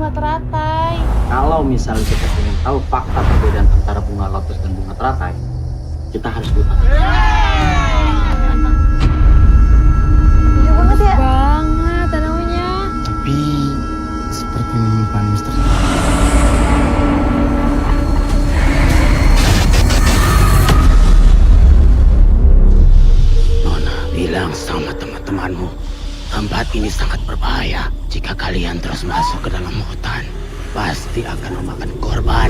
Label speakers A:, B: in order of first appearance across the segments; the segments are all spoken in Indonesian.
A: bunga teratai.
B: Kalau misalnya kita ingin tahu fakta perbedaan antara bunga lotus dan bunga teratai, kita harus buka.
A: Iya banget ya. Banget tanamannya.
C: Tapi seperti menyimpan misteri.
B: Nona bilang sama teman-temanmu, tempat ini sangat berbahaya. Jika kalian terus masuk ke dalam hutan, pasti akan memakan korban.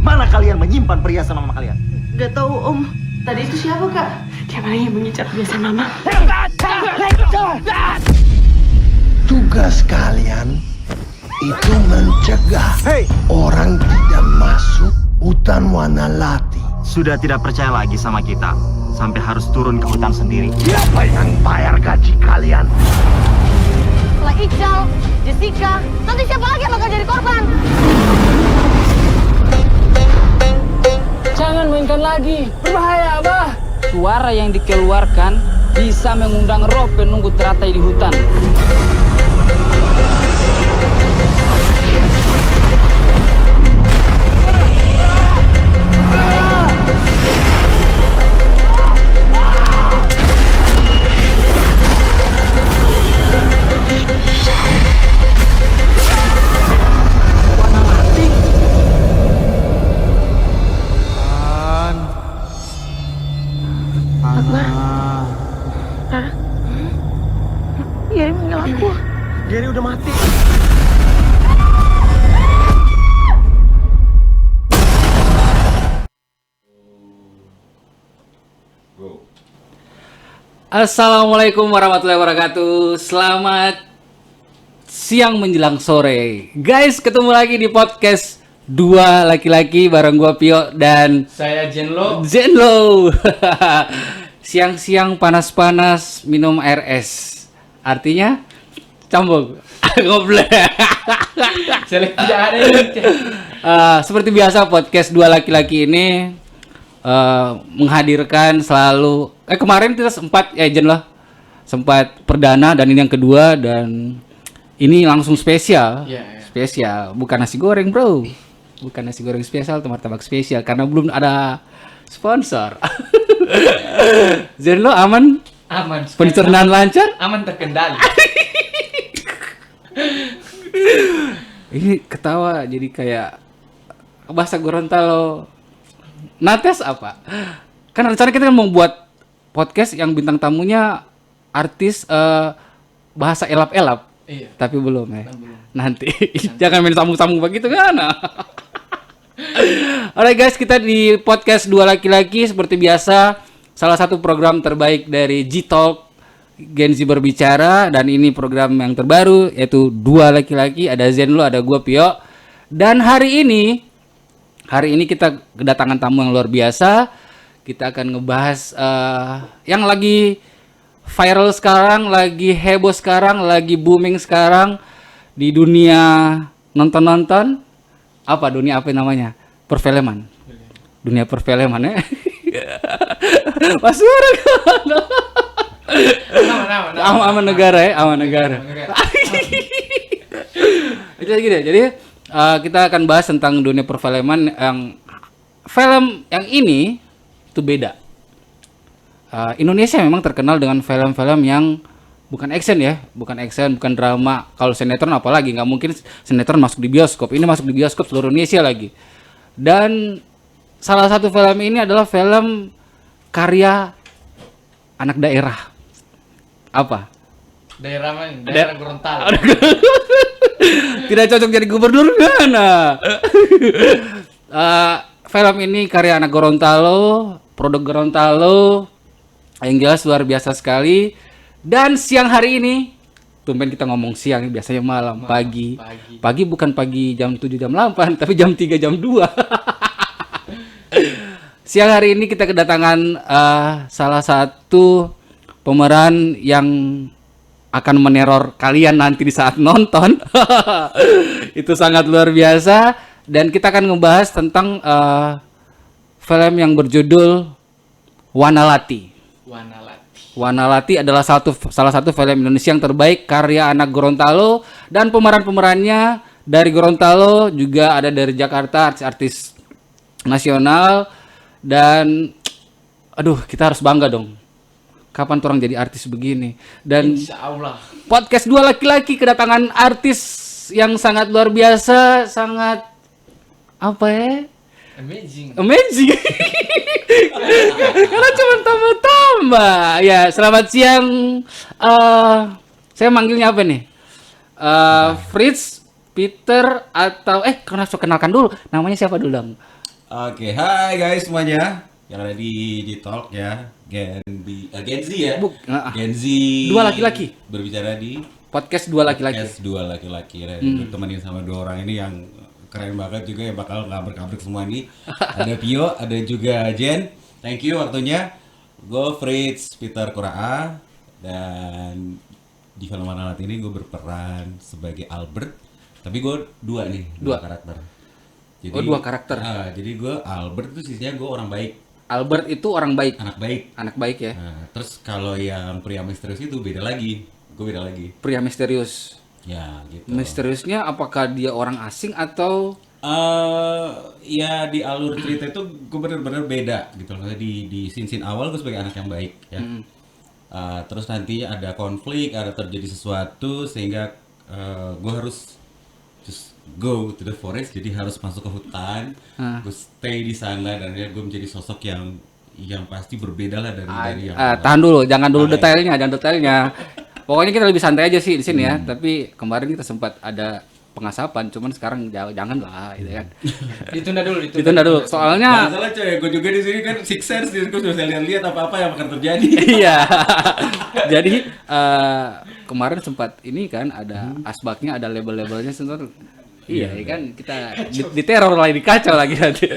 D: Mana kalian menyimpan perhiasan mama kalian?
E: Gak tahu Om. Tadi itu siapa Kak? Dia yang mengincar perhiasan Mama.
C: Tugas kalian itu mencegah orang tidak masuk hutan Wanalati.
D: Sudah tidak percaya lagi sama kita, sampai harus turun ke hutan sendiri.
C: Siapa yang bayar gaji kalian?
A: Setelah Iqbal, Jessica, nanti siapa lagi yang bakal jadi korban?
F: Jangan mainkan lagi, berbahaya Abah. Suara yang dikeluarkan bisa mengundang roh penunggu teratai di hutan.
E: Iya, meninggal aku.
D: Gary udah mati.
G: Assalamualaikum warahmatullahi wabarakatuh. Selamat siang menjelang sore. Guys, ketemu lagi di podcast Dua Laki-Laki bareng gua Pio dan
F: Saya Jenlo.
G: Siang-siang panas-panas minum air es. Artinya cambuk. Goblok.
F: Tidak ada yang
G: Seperti biasa podcast Dua Laki-Laki ini menghadirkan selalu kemarin kita sempat sempat perdana dan ini yang kedua dan ini langsung spesial. Spesial, bukan nasi goreng, Bro. Bukan nasi goreng spesial, martabak spesial karena belum ada sponsor. Zenlo aman?
F: aman.
G: Pencernaan lancar?
F: Aman terkendali.
G: Ini ketawa jadi kayak bahasa Gorontalo. Nates apa? Kan rencana kita mau buat podcast yang bintang tamunya artis bahasa elap-elap.
F: Iya.
G: Tapi belum ya. Nanti. Jangan main sambung-sambung begitu kan. Alright guys, kita di podcast Dua Laki-Laki seperti biasa. Salah satu program terbaik dari G-Talk Gen Z Berbicara. Dan ini program yang terbaru yaitu Dua Laki-Laki. Ada Zenlo, ada gua Pio. Dan hari ini kita kedatangan tamu yang luar biasa. Kita akan ngebahas yang lagi viral sekarang, lagi heboh sekarang, lagi booming sekarang di dunia nonton-nonton. Apa dunia apa namanya? Perfilman. Dunia perfilman ya. Masuk orang. Aman negara ya, aman negara. Itu lagi deh. Jadi kita akan bahas tentang dunia perfilman yang film yang ini itu beda. Indonesia memang terkenal dengan film-film yang bukan action ya, bukan drama. Kalau sinetron apalagi nggak mungkin sinetron masuk di bioskop. Ini masuk di bioskop seluruh Indonesia lagi. Dan salah satu film ini adalah film karya anak daerah. Apa?
F: Daerah mana? Daerah Gorontalo.
G: Tidak cocok jadi gubernur kan? Film ini karya anak Gorontalo, produk Gorontalo, yang jelas luar biasa sekali. Dan siang hari ini, tumben kita ngomong siang, biasanya malam, pagi. Pagi bukan pagi jam 7 jam 8, tapi jam 3 jam 2. Siang hari ini kita kedatangan salah satu pemeran yang akan meneror kalian nanti di saat nonton. Itu sangat luar biasa. Dan kita akan ngebahas tentang film yang berjudul Wanalati. Wanalati adalah salah satu film Indonesia yang terbaik karya anak Gorontalo, dan pemeran-pemerannya dari Gorontalo juga ada dari Jakarta, artis nasional. Dan aduh, kita harus bangga dong. Kapan orang jadi artis begini? Dan
F: Insyaallah.
G: podcast Dua Laki-Laki kedatangan artis yang sangat luar biasa, sangat apa ya?
F: Amazing.
G: Karena cuma tambah-tambah. Ya, selamat siang. Saya manggilnya apa nih? Fritz, Peter, atau kenalkan dulu. Namanya siapa dulu dong?
H: Oke, hai guys semuanya yang ada di Talk ya, Gen Z ya, Gen Z.
G: Dua laki-laki.
H: Berbicara di
G: Podcast Dua Laki-laki.
H: podcast Dua Laki-laki. Temenin sama dua orang ini yang keren banget juga, yang bakal ngabrik-ngabrik semua ini. Ada Pio, ada juga Jen. Thank you waktunya. Gue Fritz Peter Kuraa, dan di film Wanalati ini gue berperan sebagai Albert. Tapi gue dua karakter. Jadi,
G: dua karakter.
H: Jadi gue Albert tuh sisinya gue orang baik.
G: Albert itu orang baik.
H: Anak baik
G: ya.
H: Nah, terus kalau yang pria misterius itu beda lagi. Gue beda lagi.
G: Pria misterius.
H: Ya gitu.
G: Misteriusnya apakah dia orang asing atau
H: ya di alur cerita itu gue bener-bener beda gitu loh. Di scene awal gue sebagai anak yang baik ya. Terus nanti ada konflik, ada terjadi sesuatu sehingga gue harus just go to the forest, jadi harus masuk ke hutan. Gue stay di sana dan ya gue menjadi sosok yang pasti berbeda lah dari yang
G: tahan dulu, jangan dulu detailnya. Pokoknya kita lebih santai aja sih di sini ya. Tapi kemarin kita sempat ada pengasapan, cuman sekarang jangan lah gitu kan.
F: Ditunda dulu.
G: Soalnya
H: nggak salah coy, gue juga di sini kan Six Sense, gue sudah lihat apa yang akan terjadi.
G: Iya. Jadi kemarin sempat ini kan ada asbaknya, ada label-labelnya sebentar. Iya kan, kita diteror lagi, dikacau lagi nanti.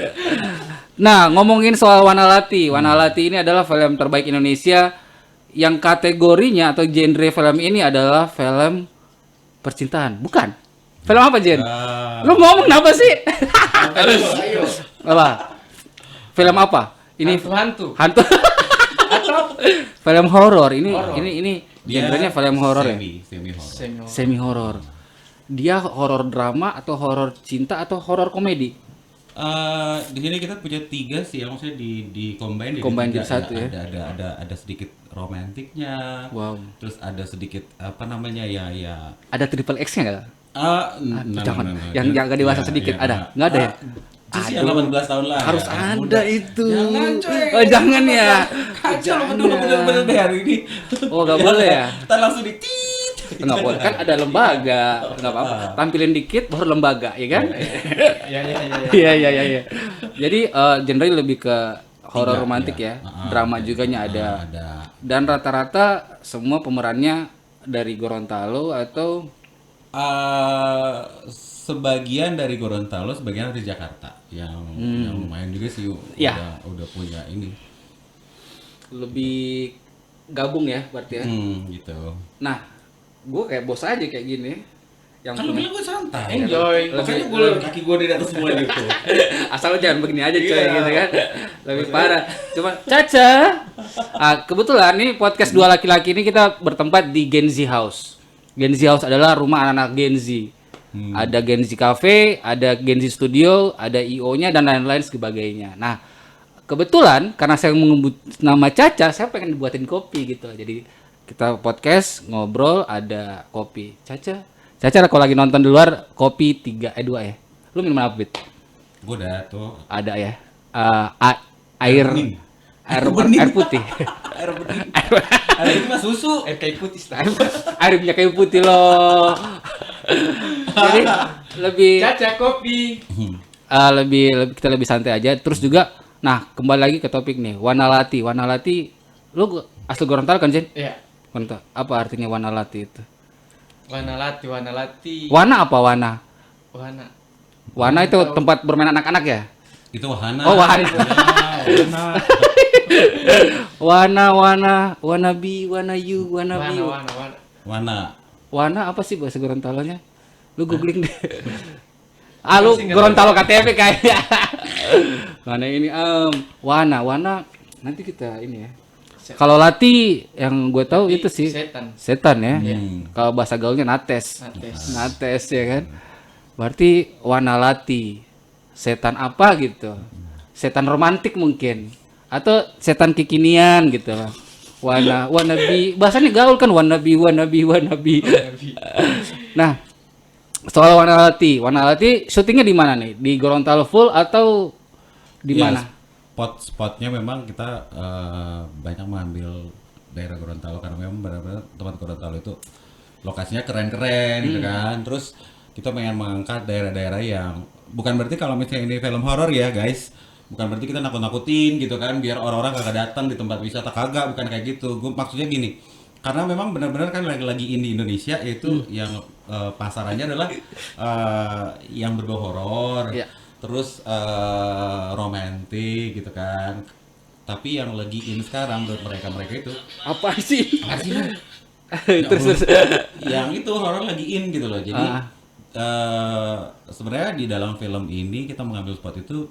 G: Nah, ngomongin soal Wanalati. Wanalati ini adalah film terbaik Indonesia yang kategorinya atau genre film ini adalah film percintaan. Bukan. Film apa, Jen? Lu ngomong apa sih?
F: Ayo.
G: Apa? Film apa? Ini
F: Hantu.
G: Film horor. Ini genrenya film horor ya? Semi horor. Dia horor drama atau horor cinta atau horor komedi?
H: Di sini kita punya 3 sih, maksudnya di combine
G: jadi satu ya.
H: Ada sedikit romantiknya.
G: Wow.
H: Terus ada sedikit apa namanya ya.
G: Ada triple X-nya enggak? Jangan.
H: No.
G: Yang agak dewasa sedikit ada? Enggak ada ya?
H: Itu sih 18 tahun lah.
G: Harus
H: ya,
G: ada
H: muda.
G: itu.
H: Jangan coy.
G: Oh, jangan ya.
H: Kacau bener-bener deh hari ini.
G: Oh, enggak boleh ya.
H: Kita langsung ditit.
G: Enggak boleh, kan ada lembaga. Enggak apa-apa. Tampilin dikit baru lembaga, ya kan? Iya. Jadi genre lebih ke horor romantik ya. Drama juga ada. Dan rata-rata semua pemerannya dari Gorontalo atau
H: sebagian dari Gorontalo, sebagian dari Jakarta. Yang lumayan juga sih udah punya ini.
G: Lebih gabung ya berarti ya.
H: Gitu.
G: Nah, gue kayak bos aja kayak gini. Yang
H: Kan lu bilang gue santai.
F: Enjoy.
H: Makanya gue kaki gue di atas semua gitu.
G: Asal lu jangan begini aja coy gitu kan. Lebih parah. Cuma Caca. Kebetulan nih podcast Dua Laki-Laki ini kita bertempat di Gen Z House. Gen Z House adalah rumah anak-anak Gen Z. Ada Gen Z Cafe, ada Gen Z Studio, ada IO-nya dan lain-lain sebagainya. Nah, kebetulan karena saya menyebut nama Caca, saya pengen buatin kopi gitu. Jadi kita podcast, ngobrol, ada kopi. Caca kalau lagi nonton di luar, kopi 2 ya. Lu minum apa, Bit?
H: Gue udah tuh.
G: Ada ya. Air putih.
H: Air bening. Air ini mah susu.
F: Air kayu putih.
G: Air minyak kayu putih loh. Jadi lebih
F: Caca kopi.
G: kita lebih santai aja. Terus juga, nah kembali lagi ke topik nih, Wanalati. Lu asli Gorontalo kan, Jen?
F: Iya.
G: Apa artinya Wanalati itu?
F: Wanalati.
G: Wana apa wana?
F: Wana.
G: Wana itu tempat bermain anak-anak ya?
H: Itu wahana.
G: Oh, wahana. Wana bi, wana you, wana bi.
H: Wana.
G: Wana apa sih bahasa Gorontalonya? Lu googling deh. Lu Gorontalo KTP kayaknya. Mana ini Wana nanti kita ini ya. Kalau Lati yang gue tahu itu sih setan ya.
H: Hmm.
G: Kalau bahasa gaulnya nates ya kan. Berarti Wana Lati setan apa gitu? Setan romantik mungkin atau setan kekinian gitu lah. Wannabe bahasanya gaul kan wannabe. Nah, soal Wana Lati syutingnya di mana nih? Di Gorontalo full atau di
H: Iya,
G: mana?
H: Spotnya memang kita banyak mengambil daerah Gorontalo karena memang benar-benar tempat Gorontalo itu lokasinya keren-keren gitu kan. Terus kita pengen mengangkat daerah-daerah yang bukan berarti kalau misalnya ini film horor ya guys, bukan berarti kita nakut-nakutin gitu kan biar orang-orang kagak datang di tempat wisata, kagak, bukan kayak gitu. Gue maksudnya gini, karena memang benar-benar kan lagi in di Indonesia itu yang pasarannya adalah yang berbau horor.
G: Iya.
H: Terus romantis gitu kan. Tapi yang lagi in sekarang menurut mereka itu
G: Apa sih?
H: Ya
G: terus.
H: yang itu horor lagi in gitu loh. Jadi sebenarnya di dalam film ini kita mengambil spot itu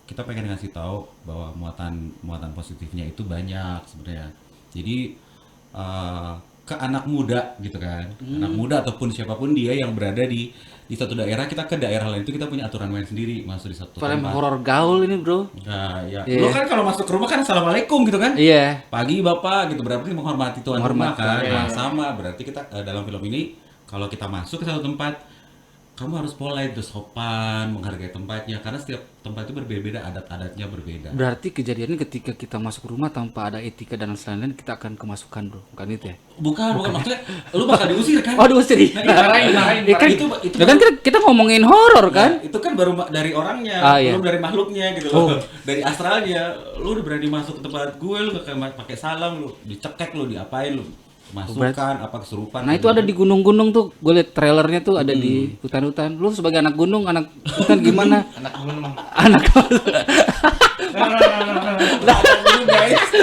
H: kita pengen ngasih tahu bahwa muatan positifnya itu banyak sebenarnya. Jadi ke anak muda gitu kan. Anak muda ataupun siapapun dia yang berada di satu daerah, kita ke daerah lain itu kita punya aturan main sendiri masuk di satu
G: Film
H: tempat.
G: horor gaul ini, Bro.
H: Nah, ya.
G: Iya.
H: Lo kan kalau masuk ke rumah kan assalamualaikum gitu kan?
G: Iya.
H: Pagi Bapak gitu, berarti menghormati tuan rumah kan.
G: Menghormati,
H: Nah, sama berarti kita dalam film ini kalau kita masuk ke satu tempat, kamu harus polite, sopan, menghargai tempatnya karena setiap tempat itu berbeda, adat-adatnya berbeda.
G: Berarti kejadiannya ketika kita masuk rumah tanpa ada etika dan lain-lain, kita akan kemasukan, Bro. Bukan itu ya?
H: Bukan maksudnya lu bakal diusir kan?
G: Oh, diusir.
H: Marahin.
G: Ya kan,
H: itu
G: ya kan kita ngomongin horor kan?
H: itu kan baru dari orangnya,
G: Iya.
H: belum dari makhluknya gitu loh. Dari astralnya, lu udah berani masuk ke tempat gue, lu gak pakai salam, lu dicekek, lu diapain, lu masukan apa kesurupan.
G: Nah, itu ada di gunung-gunung tuh. Gue liat trailernya tuh ada di hutan-hutan. Lu sebagai anak gunung, anak hutan gimana?
E: Anak gunung.
G: Anak
H: guys.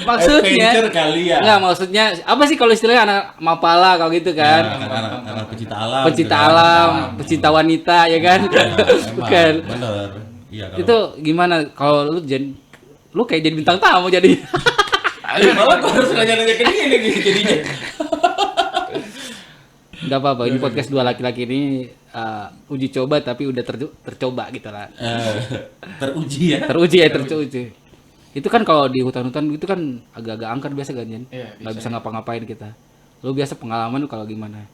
G: maksudnya
H: Adventure kali ya.
G: Enggak, maksudnya apa sih kalau istilahnya anak mapala kalau gitu kan?
H: Anak pecinta alam.
G: Pecinta
H: gitu kan.
G: alam, pecinta wanita ya kan?
H: Emang,
G: Bukan.
H: bener. Iya kalau
G: Itu gimana kalau lu kayak jadi bintang tamu jadi.
H: malah gua harus nanya-nanya ke dia nih jadinya.
G: Enggak apa-apa, ini podcast dua laki-laki ini uji coba tapi udah tercoba gitu lah.
H: Teruji ya.
G: Teruji. Itu kan kalau di hutan-hutan itu kan agak-agak angker biasa kan, Jan?
E: Iya,
G: Nggak bisa ngapa-ngapain kita. Lu biasa pengalaman lu kalau gimana?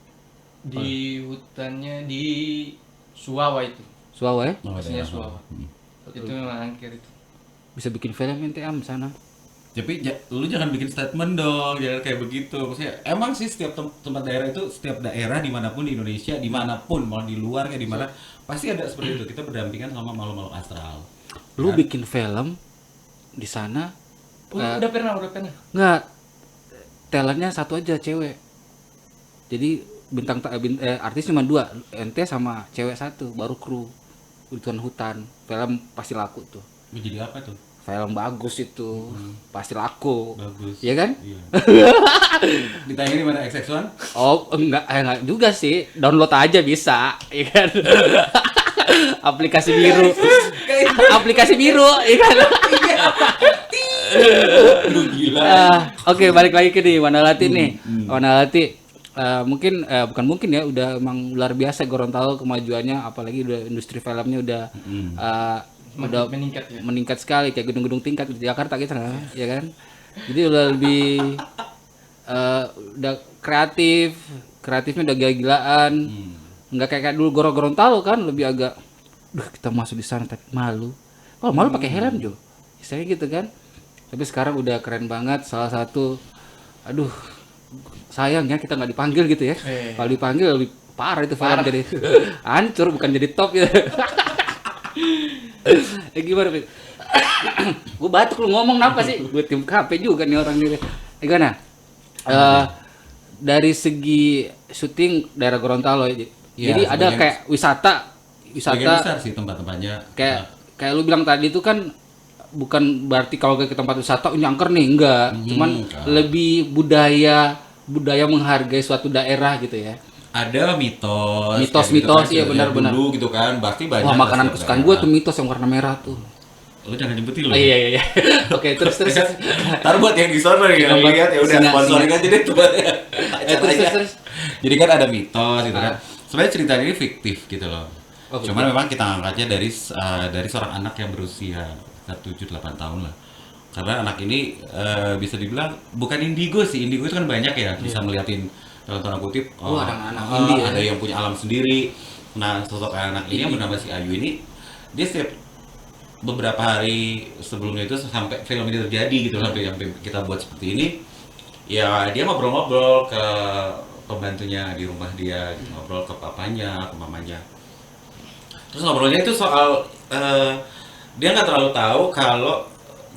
E: Di hutannya di Suwawa itu.
G: Suawa ya?
E: Maksudnya Suwawa. Itu memang angker itu.
G: Bisa bikin film ente am sana.
H: Tapi lu jangan bikin statement dong, jangan kayak begitu. Maksudnya emang sih setiap tempat daerah itu, setiap daerah dimanapun di Indonesia, dimanapun mau di luar kayak di mana, pasti ada seperti itu. Kita berdampingan sama makhluk-makhluk astral.
G: Lu bikin film di sana?
E: Udah pernah.
G: Nggak, talentnya satu aja cewek. Jadi artis cuma 2, ente sama cewek 1, baru kru hutan. Film pasti laku tuh.
H: Jadi apa tuh?
G: Film bagus itu, pasti laku.
H: Bagus.
G: Iya kan?
H: Iya. Ditanya di mana XX1?
G: Oh, enggak juga sih. Download aja bisa, ya kan? Aplikasi biru. Aplikasi biru, ya kan?
H: Lu gila.
G: Oke, balik lagi ke nih Wana Lati nih. Wana Lati bukan mungkin ya, udah emang luar biasa Gorontalo kemajuannya, apalagi udah industri filmnya udah udah meningkat sekali kayak gedung-gedung tingkat di Jakarta gitu ya kan. Jadi udah lebih udah kreatifnya udah gila-gilaan. Nggak kayak dulu Gorontalo kan lebih agak kita masuk di sana tapi malu. Oh, malu pakai helm Jo. Istilahnya gitu kan. Tapi sekarang udah keren banget, salah satu sayang ya kita nggak dipanggil gitu ya. Kalau dipanggil lebih parah itu film jadi hancur bukan jadi top gitu. Gimana, Fit? Gue batuk lu ngomong apa sih? Gue tim HP juga nih orang ini. Gimana? Dari segi syuting daerah Gorontalo ya. Jadi ada kayak wisata
H: besar sih tempat-tempatnya.
G: Kayak lu bilang tadi itu kan bukan berarti kalau ke tempat wisata ini angker nih, enggak. Cuman lebih budaya menghargai suatu daerah gitu ya.
H: Ada mitos
G: Mitos,
H: gitu kan,
G: iya benar-benar.
H: dulu gitu kan, pasti banyak.
G: Wah, makanan kesukaan gue tuh mitos yang warna merah tuh.
H: Lu jangan nyebutin lu.
G: Oh, iya. Oke, terus.
H: Ntar buat yang di sono yang lihat ya udah sponsoring aja deh tuh.
G: Terus.
H: Jadi kan ada mitos gitu kan. Sebenarnya cerita ini fiktif gitu loh. Cuman memang kita angkatnya dari seorang anak yang berusia 7-8 tahun lah. Karena anak ini bisa dibilang bukan indigo sih. Indigo itu kan banyak ya, bisa melihatin dalam tanda kutip
G: ada anak indie
H: ada yang punya alam sendiri. Nah, sosok anak ini yang bernama si Ayu ini, dia setiap beberapa hari sebelumnya itu sampai film ini terjadi gitu, sampai kita buat seperti ini, ya dia ngobrol-ngobrol ke pembantunya di rumah dia, gitu, ngobrol ke papanya, ke mamanya. Terus ngobrolnya itu soal dia nggak terlalu tahu kalau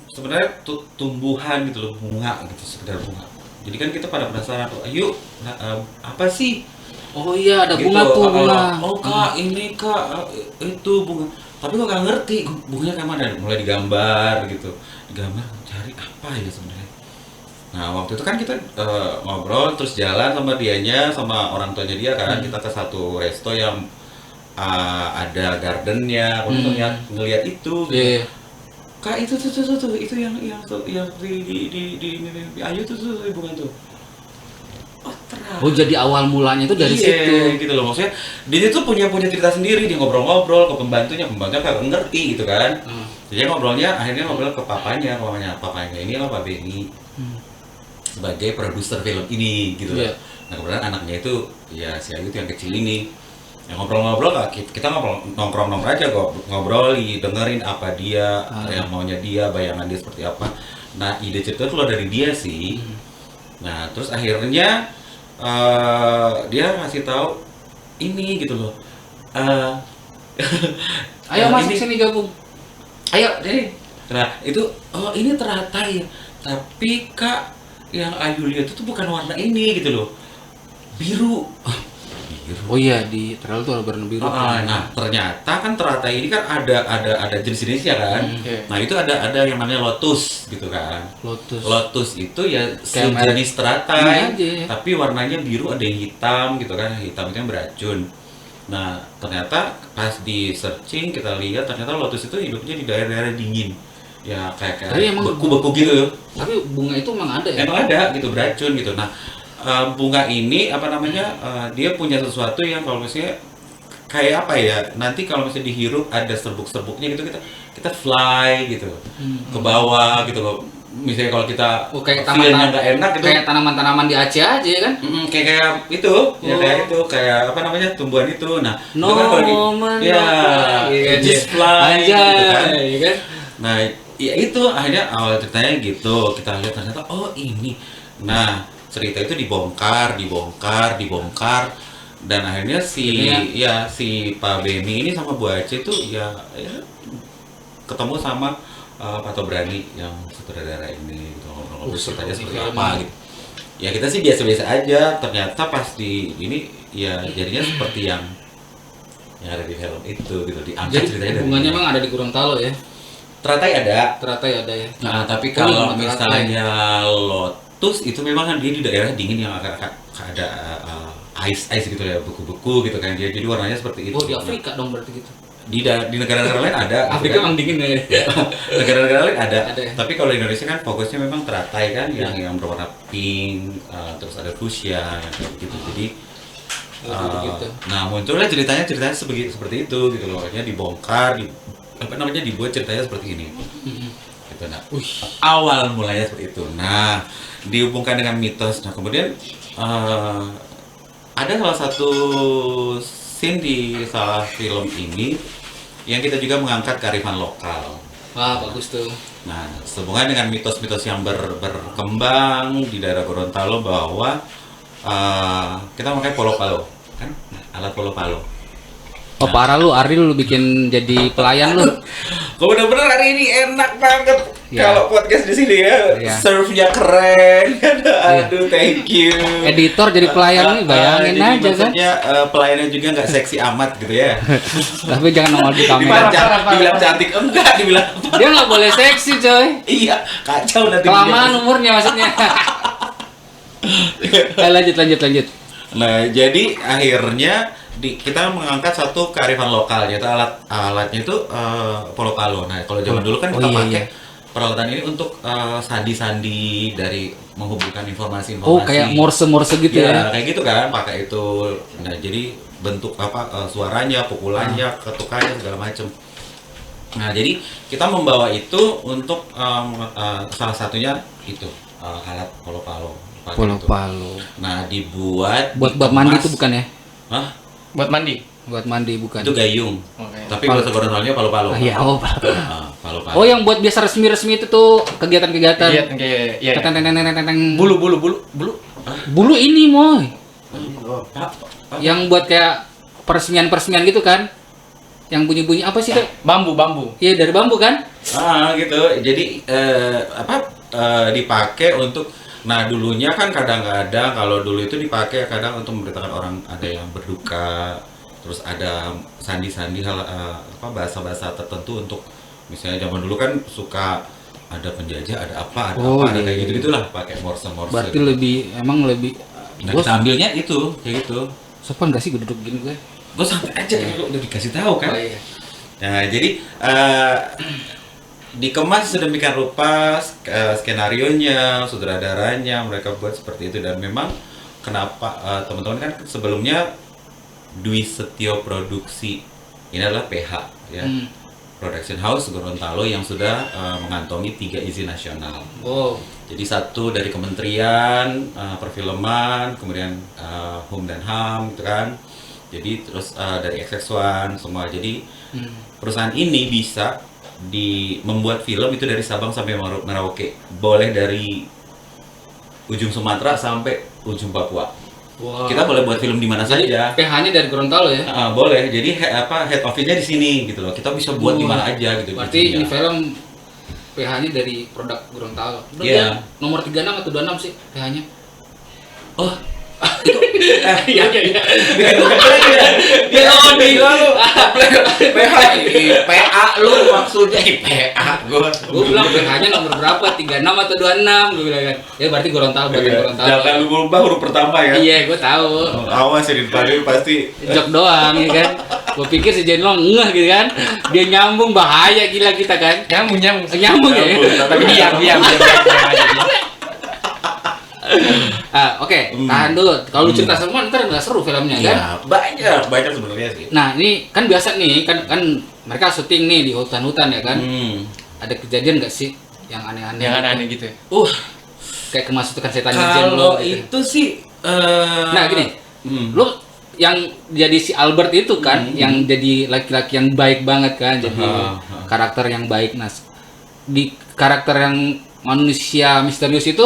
H: sebenarnya tumbuhan gitu loh, bunga gitu, sekedar bunga. Jadi kan kita pada penasaran, Ayu apa sih?
G: Oh iya, ada
H: Gitu,
G: bunga tuh, bunga.
H: Oh kak, ini kak, itu bunga. Tapi kok gak ngerti bunganya kayak mana. Mulai digambar gitu, digambar cari apa ya sebenarnya. Nah waktu itu kan kita ngobrol terus jalan sama dianya, sama orang tuanya dia kan. Kita ke satu resto yang ada gardennya. Waktu ngeliat itu.
G: Iya.
H: Kak itu yang di Ayu tuh bunga tuh.
G: Oh jadi awal mulanya itu dari situ
H: gitu loh, maksudnya dia tuh punya cerita sendiri, dia ngobrol-ngobrol ke pembantunya kagak ngerti gitu kan. Jadi akhirnya ngobrol ke papanya ini apa Pak Benny sebagai produser film ini gitu loh. Nah kemudian anaknya itu ya si Ayu tuh yang kecil ini yang ngobrol-ngobrol, kita nongkrong aja kok, ngobrol, dengerin apa dia yang maunya dia, bayangan dia seperti apa. Nah ide cerita keluar dari dia sih. Nah terus akhirnya dia ngasih tahu ini gitu loh.
G: Ayo masuk sini gabung.
H: Ayo jadi. Nah itu ini teratai ya. Tapi kak yang Ayu lihat itu bukan warna ini gitu loh. Biru.
G: Oh iya, di trailer tuh ada warna biru.
H: Nah ternyata kan teratai ini kan ada jenis-jenisnya kan. Nah itu ada yang namanya lotus gitu kan. Lotus itu ya sejenis teratai, tapi warnanya biru, ada yang hitam gitu kan. Hitam itu yang beracun. Nah ternyata pas di searching kita lihat ternyata lotus itu hidupnya di daerah-daerah dingin. Ya kayak beku-beku gitu.
G: Tapi bunga itu emang ada ya?
H: Emang ada gitu, beracun gitu. Nah bunga ini dia punya sesuatu yang kalau misalnya kayak apa ya, nanti kalau misalnya dihirup ada serbuk-serbuknya gitu, kita fly gitu ke bawah gitu loh. Misalnya kalau kita
G: kayak
H: feelnya nggak enak gitu,
G: kayak tanaman-tanaman di Aceh aja kan.
H: Kayak itu ya, kayak apa namanya, tumbuhan itu. Nah itu kan kalau just fly gitu kan. Nah ya itu akhirnya awal ceritanya gitu, kita lihat ternyata ini. Nah cerita itu dibongkar dan akhirnya si Pak Benny ini sama Bu Aceh itu ya ketemu sama Pak Tobrani yang sutradara ini gitu, ngobrol ceritanya seperti apa gitu. Ya kita sih biasa-biasa aja, ternyata pas di ini ya jadinya seperti yang ada di film itu gitu, diangkat ceritanya.
G: Bunganya memang ada di Gorontalo ya?
H: Teratai ada ya. Nah tapi kalau misalnya Lotus itu memang kan dia di daerah dingin yang agak ada ice gitu ya, beku-beku gitu kan dia, jadi warnanya seperti itu.
G: Oh di Afrika dong berarti gitu?
H: Di negara-negara lain ada.
G: Afrika memang dingin ya?
H: Negara-negara lain ada
G: ya?
H: Tapi kalau di Indonesia kan fokusnya memang teratai kan, yang berwarna pink, terus ada fuchsia kayak gitu. Jadi nah munculnya ceritanya seperti itu gitu loh, akhirnya dibongkar, dibuat ceritanya seperti ini. Gitu. Nah, awal mulanya seperti itu. Nah, dihubungkan dengan mitos. Nah, kemudian ada salah satu scene di salah film ini yang kita juga mengangkat kearifan lokal.
G: Wah, bagus tuh.
H: Nah, sehubungan dengan mitos-mitos yang berkembang di daerah Gorontalo bahwa kita pakai polo-palo, kan? Alat polo-palo.
G: Oh parah lu, Ardi lu bikin jadi pelayan lu.
H: Kok bener-bener hari ini enak banget kalau podcast di sini ya. Serve-nya keren. Aduh, thank you.
G: Editor jadi pelayan nih, bayangin aja kan.
H: Maksudnya pelayannya juga nggak seksi amat gitu ya.
G: Tapi jangan nongol di kamera.
H: Dibilang cantik enggak, dibilang.
G: Dia nggak boleh seksi, coy.
H: Iya, kacau nanti.
G: Kelamaan umurnya maksudnya. Lanjut.
H: Nah, jadi akhirnya kita mengangkat satu kearifan lokal, yaitu alatnya itu palo-palo. Nah, kalau zaman dulu kan kita pakai peralatan ini untuk sandi-sandi dari menghubungkan informasi-informasi.
G: Oh, kayak morse gitu ya.
H: Kayak gitu kan, pakai itu. Nah, jadi bentuk suaranya, pukulannya, ketukannya segala macam. Nah, jadi kita membawa itu untuk salah satunya itu alat palo-palo.
G: Palo-palo.
H: Nah, dibuat
G: buat mandi itu bukan ya?
H: Hah?
F: Buat mandi bukan.
H: Itu gayung.
F: Okay.
H: Tapi bahasa Gorontalo palo-palo.
G: Iya,
H: Palo-palo.
G: Oh, yang buat biasa resmi itu tuh kegiatan-kegiatan.
F: Iya.
G: Teteng.
F: Bulu
G: ini, Moy. Yang buat kayak peresmian gitu kan? Yang bunyi-bunyi apa sih, Kak?
F: Bambu.
G: Iya, dari bambu kan?
H: Gitu. Jadi dipakai untuk. Nah, dulunya kan kadang-kadang kalau dulu itu dipakai kadang untuk memberitakan orang ada yang berduka, terus ada sandi-sandi bahasa-bahasa tertentu untuk misalnya zaman dulu kan suka ada penjajah, ada kayak gitu-gitulah pakai morse-morse.
G: Berarti
H: gitu.
G: lebih.
H: Nah, kita ambilnya itu kayak gitu.
G: Sopan gak sih gue duduk gini gue?
H: Gue santai aja kalau udah dikasih tahu kan.
G: Oh, iya.
H: Nah, jadi dikemas sedemikian rupa skenarionya, sutradaranya mereka buat seperti itu. Dan memang kenapa teman-teman kan sebelumnya Dwi Setio Produksi ini adalah PH ya, Production House Gorontalo yang sudah mengantongi 3 izin nasional. Jadi satu dari Kementerian Perfilman, kemudian HUM dan HAM gitu kan. Jadi terus dari XX1 semua. Jadi perusahaan ini bisa membuat film itu dari Sabang sampai Merauke. Boleh dari ujung Sumatera sampai ujung Papua. Wow. Kita boleh buat film di mana saja.
G: PH-nya dari Gorontalo ya?
H: Boleh. Jadi head office-nya di sini gitu loh. Kita bisa buat di mana aja gitu.
G: Berarti ini film PH-nya dari produk Gorontalo.
H: Iya.
G: Nomor 36 atau 26 sih PH-nya? Oh.
H: Iya. Dia lalu PH PA lu maksudnya PA gua
G: bilang PH-nya nomor berapa, 36 atau 26 gue bilang kan. Ya berarti Gorontalo.
H: Jangan lu berubah huruf pertama ya.
G: Iya, gue tahu.
H: Awas ya di depan pasti
G: jok doang ya kan. Gue pikir si Jenlong ngeh gitu kan. Dia nyambung, bahaya gila kita kan. Nyambung ya.
F: Tapi diam aja.
G: Oke, tahan dulu. Kalau lu cerita semua ntar nggak seru filmnya kan?
H: Ya, banyak sebenarnya sih.
G: Nah, ini kan biasa nih, kan mereka syuting nih di hutan-hutan ya kan? Ada kejadian nggak sih yang aneh-aneh?
F: Yang aneh-aneh gitu ya?
G: Kayak kemasukan setan
H: Kalau
G: gitu.
H: itu sih
G: nah gini, lu yang jadi si Albert itu kan, yang jadi laki-laki yang baik banget kan, jadi karakter yang baik. Nah, di karakter yang manusia misterius itu,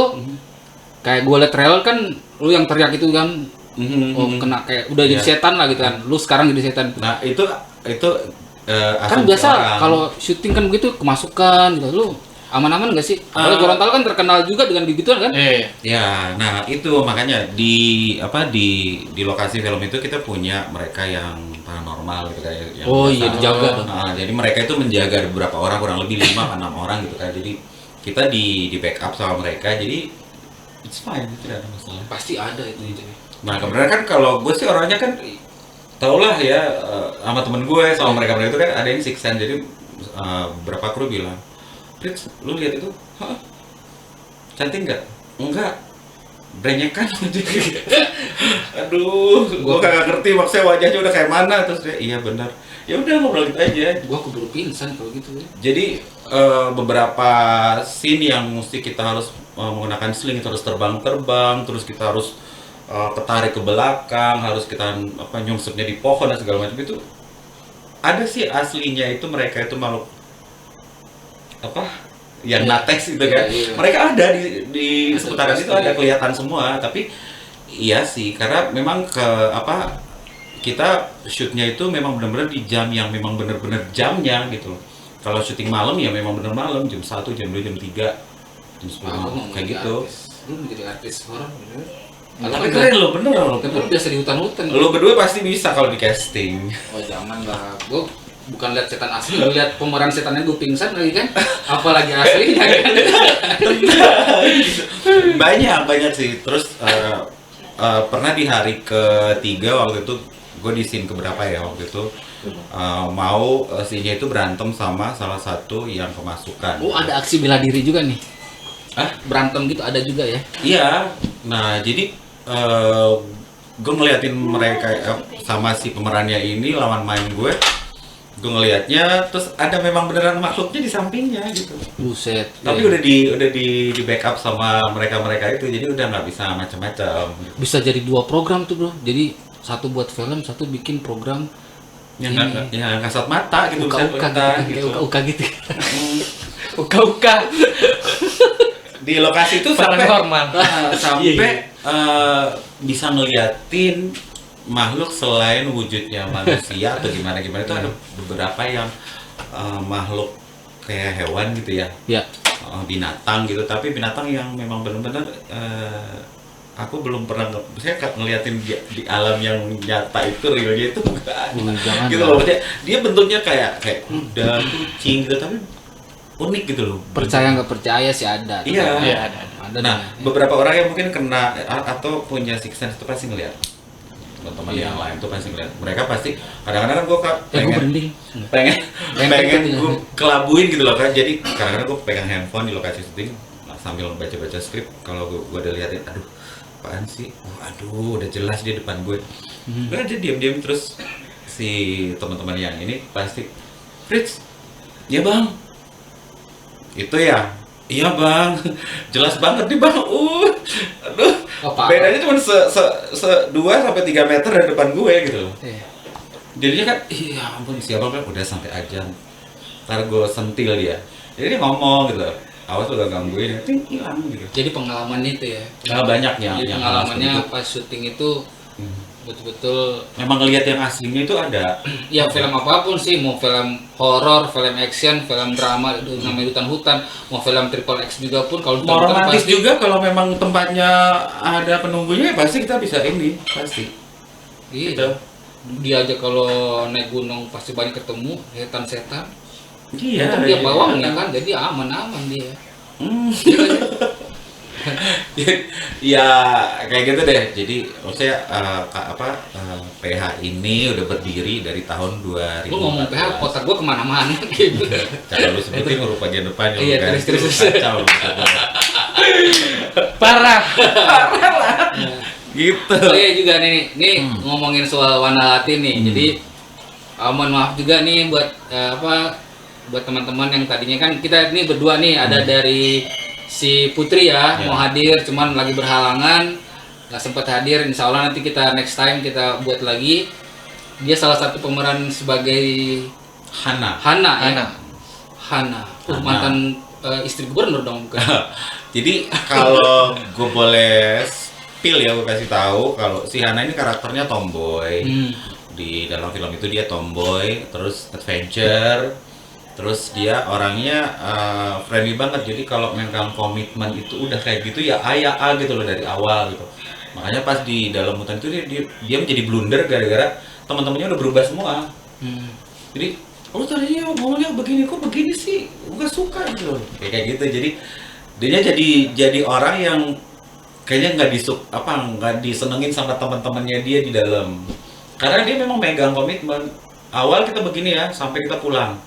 G: kayak gue liat trailer kan, lu yang teriak itu kan, kena kayak udah jadi setan lah gitu kan. Lu sekarang jadi setan.
H: Nah itu
G: kan biasa kalau syuting kan begitu kemasukan gitu. Lu aman-aman gak sih? Kalau Gorontalo kan terkenal juga dengan begituan kan?
H: Ya, nah itu makanya di lokasi film itu kita punya mereka yang paranormal gitu kayak yang
G: iya dijaga tuh.
H: Nah, jadi mereka itu menjaga beberapa orang, kurang lebih 5-6 orang gitu kan. Jadi kita di backup sama mereka, jadi it's fine, tidak ada masalah.
G: Pasti ada itu.
H: Nah kebenaran kan kalau gue sih orangnya kan tau lah ya, sama temen gue sama mereka itu kan ada yang six sense. Jadi beberapa kru bilang, Fritz, lu lihat itu? Hah? Cantik nggak? Enggak. Brenyekan. Aduh, gua kagak ngerti maksudnya wajahnya udah kayak mana. Terus dia, iya benar. Ya udah ngobrol gitu aja.
G: Gua keburu pingsan kalau gitu ya.
H: Jadi beberapa scene yang mesti kita harus menggunakan sling, harus terbang-terbang, terus kita harus ketarik ke belakang, harus kita nyungsepnya di pohon dan segala macam itu. Ada sih aslinya itu mereka itu makhluk yang latex gitu kan. Mereka ada di seputaran itu ada kelihatan semua, tapi iya sih karena memang kita shootnya itu memang benar-benar di jam yang memang benar-benar jamnya gitu. Kalau syuting malam ya memang benar malam, jam 1, jam 2, jam 3, jam 10 kayak gitu.
G: Lu menjadi artis horor bener.
H: Tapi keren lo, bener lo.
G: Tapi lu biasa di hutan-hutan.
H: Lo berdua pasti bisa kalau di casting.
G: Oh jangan lah, gua bukan lihat setan asli, lu lihat pemeran setannya gue pingsan lagi kan, apalagi aslinya kan. Banyak sih. Terus pernah di hari ketiga waktu itu
H: gue di scene keberapa ya waktu itu mau scene-nya itu berantem sama salah satu yang kemasukan.
G: Oh, ada aksi bela diri juga nih.
H: Hah?
G: Berantem gitu ada juga ya?
H: Iya, nah jadi gue ngeliatin mereka sama si pemerannya ini lawan main gue ngelihatnya, terus ada memang beneran makhluknya di sampingnya gitu.
G: Buset.
H: Tapi
G: iya.
H: udah di backup sama mereka itu, jadi udah nggak bisa macam-macam.
G: Bisa jadi 2 program tuh bro. Jadi satu buat film, satu bikin program
H: Yang nggak kasat mata gitu,
G: uka
H: gitu.
G: Uka gitu.
F: Uka-uka.
H: Di lokasi itu
F: Pasangan
H: sampai
F: normal.
H: sampai bisa ngeliatin makhluk selain wujudnya manusia atau gimana itu ada beberapa yang makhluk kayak hewan gitu ya, binatang gitu, tapi binatang yang memang benar-benar aku belum pernah saya ngeliatin di alam yang nyata itu realnya itu enggak gitu loh. Dia bentuknya kayak kuda, kucing gitu, tapi unik gitu loh.
G: Percaya nggak percaya sih ada.
H: Iya.
G: Ada.
H: Nah, beberapa orang yang mungkin kena atau punya sixth sense itu pasti ngeliat. Teman-teman yang lain tuh pasti ngeliat. Mereka pasti kadang-kadang kan gue pengen gue kelabuin gitu loh kan. Jadi kadang-kadang gue pegang handphone di lokasi syuting sambil baca-baca skrip. Kalau gue udah liatin, aduh apaan sih? Aduh udah jelas dia depan gue. Gue aja diam-diam, terus si teman-teman yang ini pasti, Fritz, ya bang, itu ya, iya bang, jelas banget nih bang. Aduh, bedanya cuma 2-3 meter dari depan gue gitu loh. Jadinya kan, iya ampun siapa kan udah santai aja, ntar gue sentil dia. Jadi dia ngomong gitu, awas lo gak gangguin, hilang gitu.
G: Jadi pengalamannya itu ya?
H: Banyaknya.
G: Jadi
H: yang
G: pengalamannya pas syuting itu betul-betul
H: memang ngelihat yang aslinya itu ada.
G: Ya film apapun sih, mau film horor, film action, film drama itu namanya hutan-hutan, mau film triple X juga pun kalau
H: mau romantis juga kalau memang tempatnya ada penunggunya pasti kita bisa ini pasti.
G: Iya.
H: Gitu.
G: Dia aja kalau naik gunung pasti banyak ketemu setan-setan.
H: Iya.
G: Itu dia bawangnya kan, jadi aman-aman dia.
H: Ya kayak gitu deh. Jadi maksudnya PH ini udah berdiri dari tahun 2000.
G: Lu ngomong PH, otak gua kemana-mana gitu.
H: Cara lu sebutin huruf bagian depan ya.
G: Iya, terus.
H: Kacau.
F: Parah.
H: Gitu.
G: Oh iya juga nih ngomongin soal Wanalati nih. Jadi mohon maaf juga nih buat buat teman-teman yang tadinya kan kita ini berdua nih ada dari si Putri ya mau hadir, cuman lagi berhalangan nggak sempat hadir. Insya Allah nanti kita next time kita buat lagi. Dia salah satu pemeran sebagai Hana. Mantan istri gubernur dong bukan?
H: Jadi kalau gue boleh spill ya, gue kasih tahu kalau si Hana ini karakternya tomboy. Di dalam film itu dia tomboy, terus adventure, terus dia orangnya friendly banget. Jadi kalau megang komitmen itu udah kayak gitu ya gitu loh dari awal gitu. Makanya pas di dalam hutan itu dia menjadi blunder gara-gara teman-temannya udah berubah semua. Jadi tadinya ngomongnya begini, kok begini sih, gue suka gitu loh. Kayak gitu. Jadi dia jadi orang yang kayaknya nggak disenengin sama teman-temannya dia di dalam. Karena dia memang megang komitmen. Awal kita begini ya, sampai kita pulang.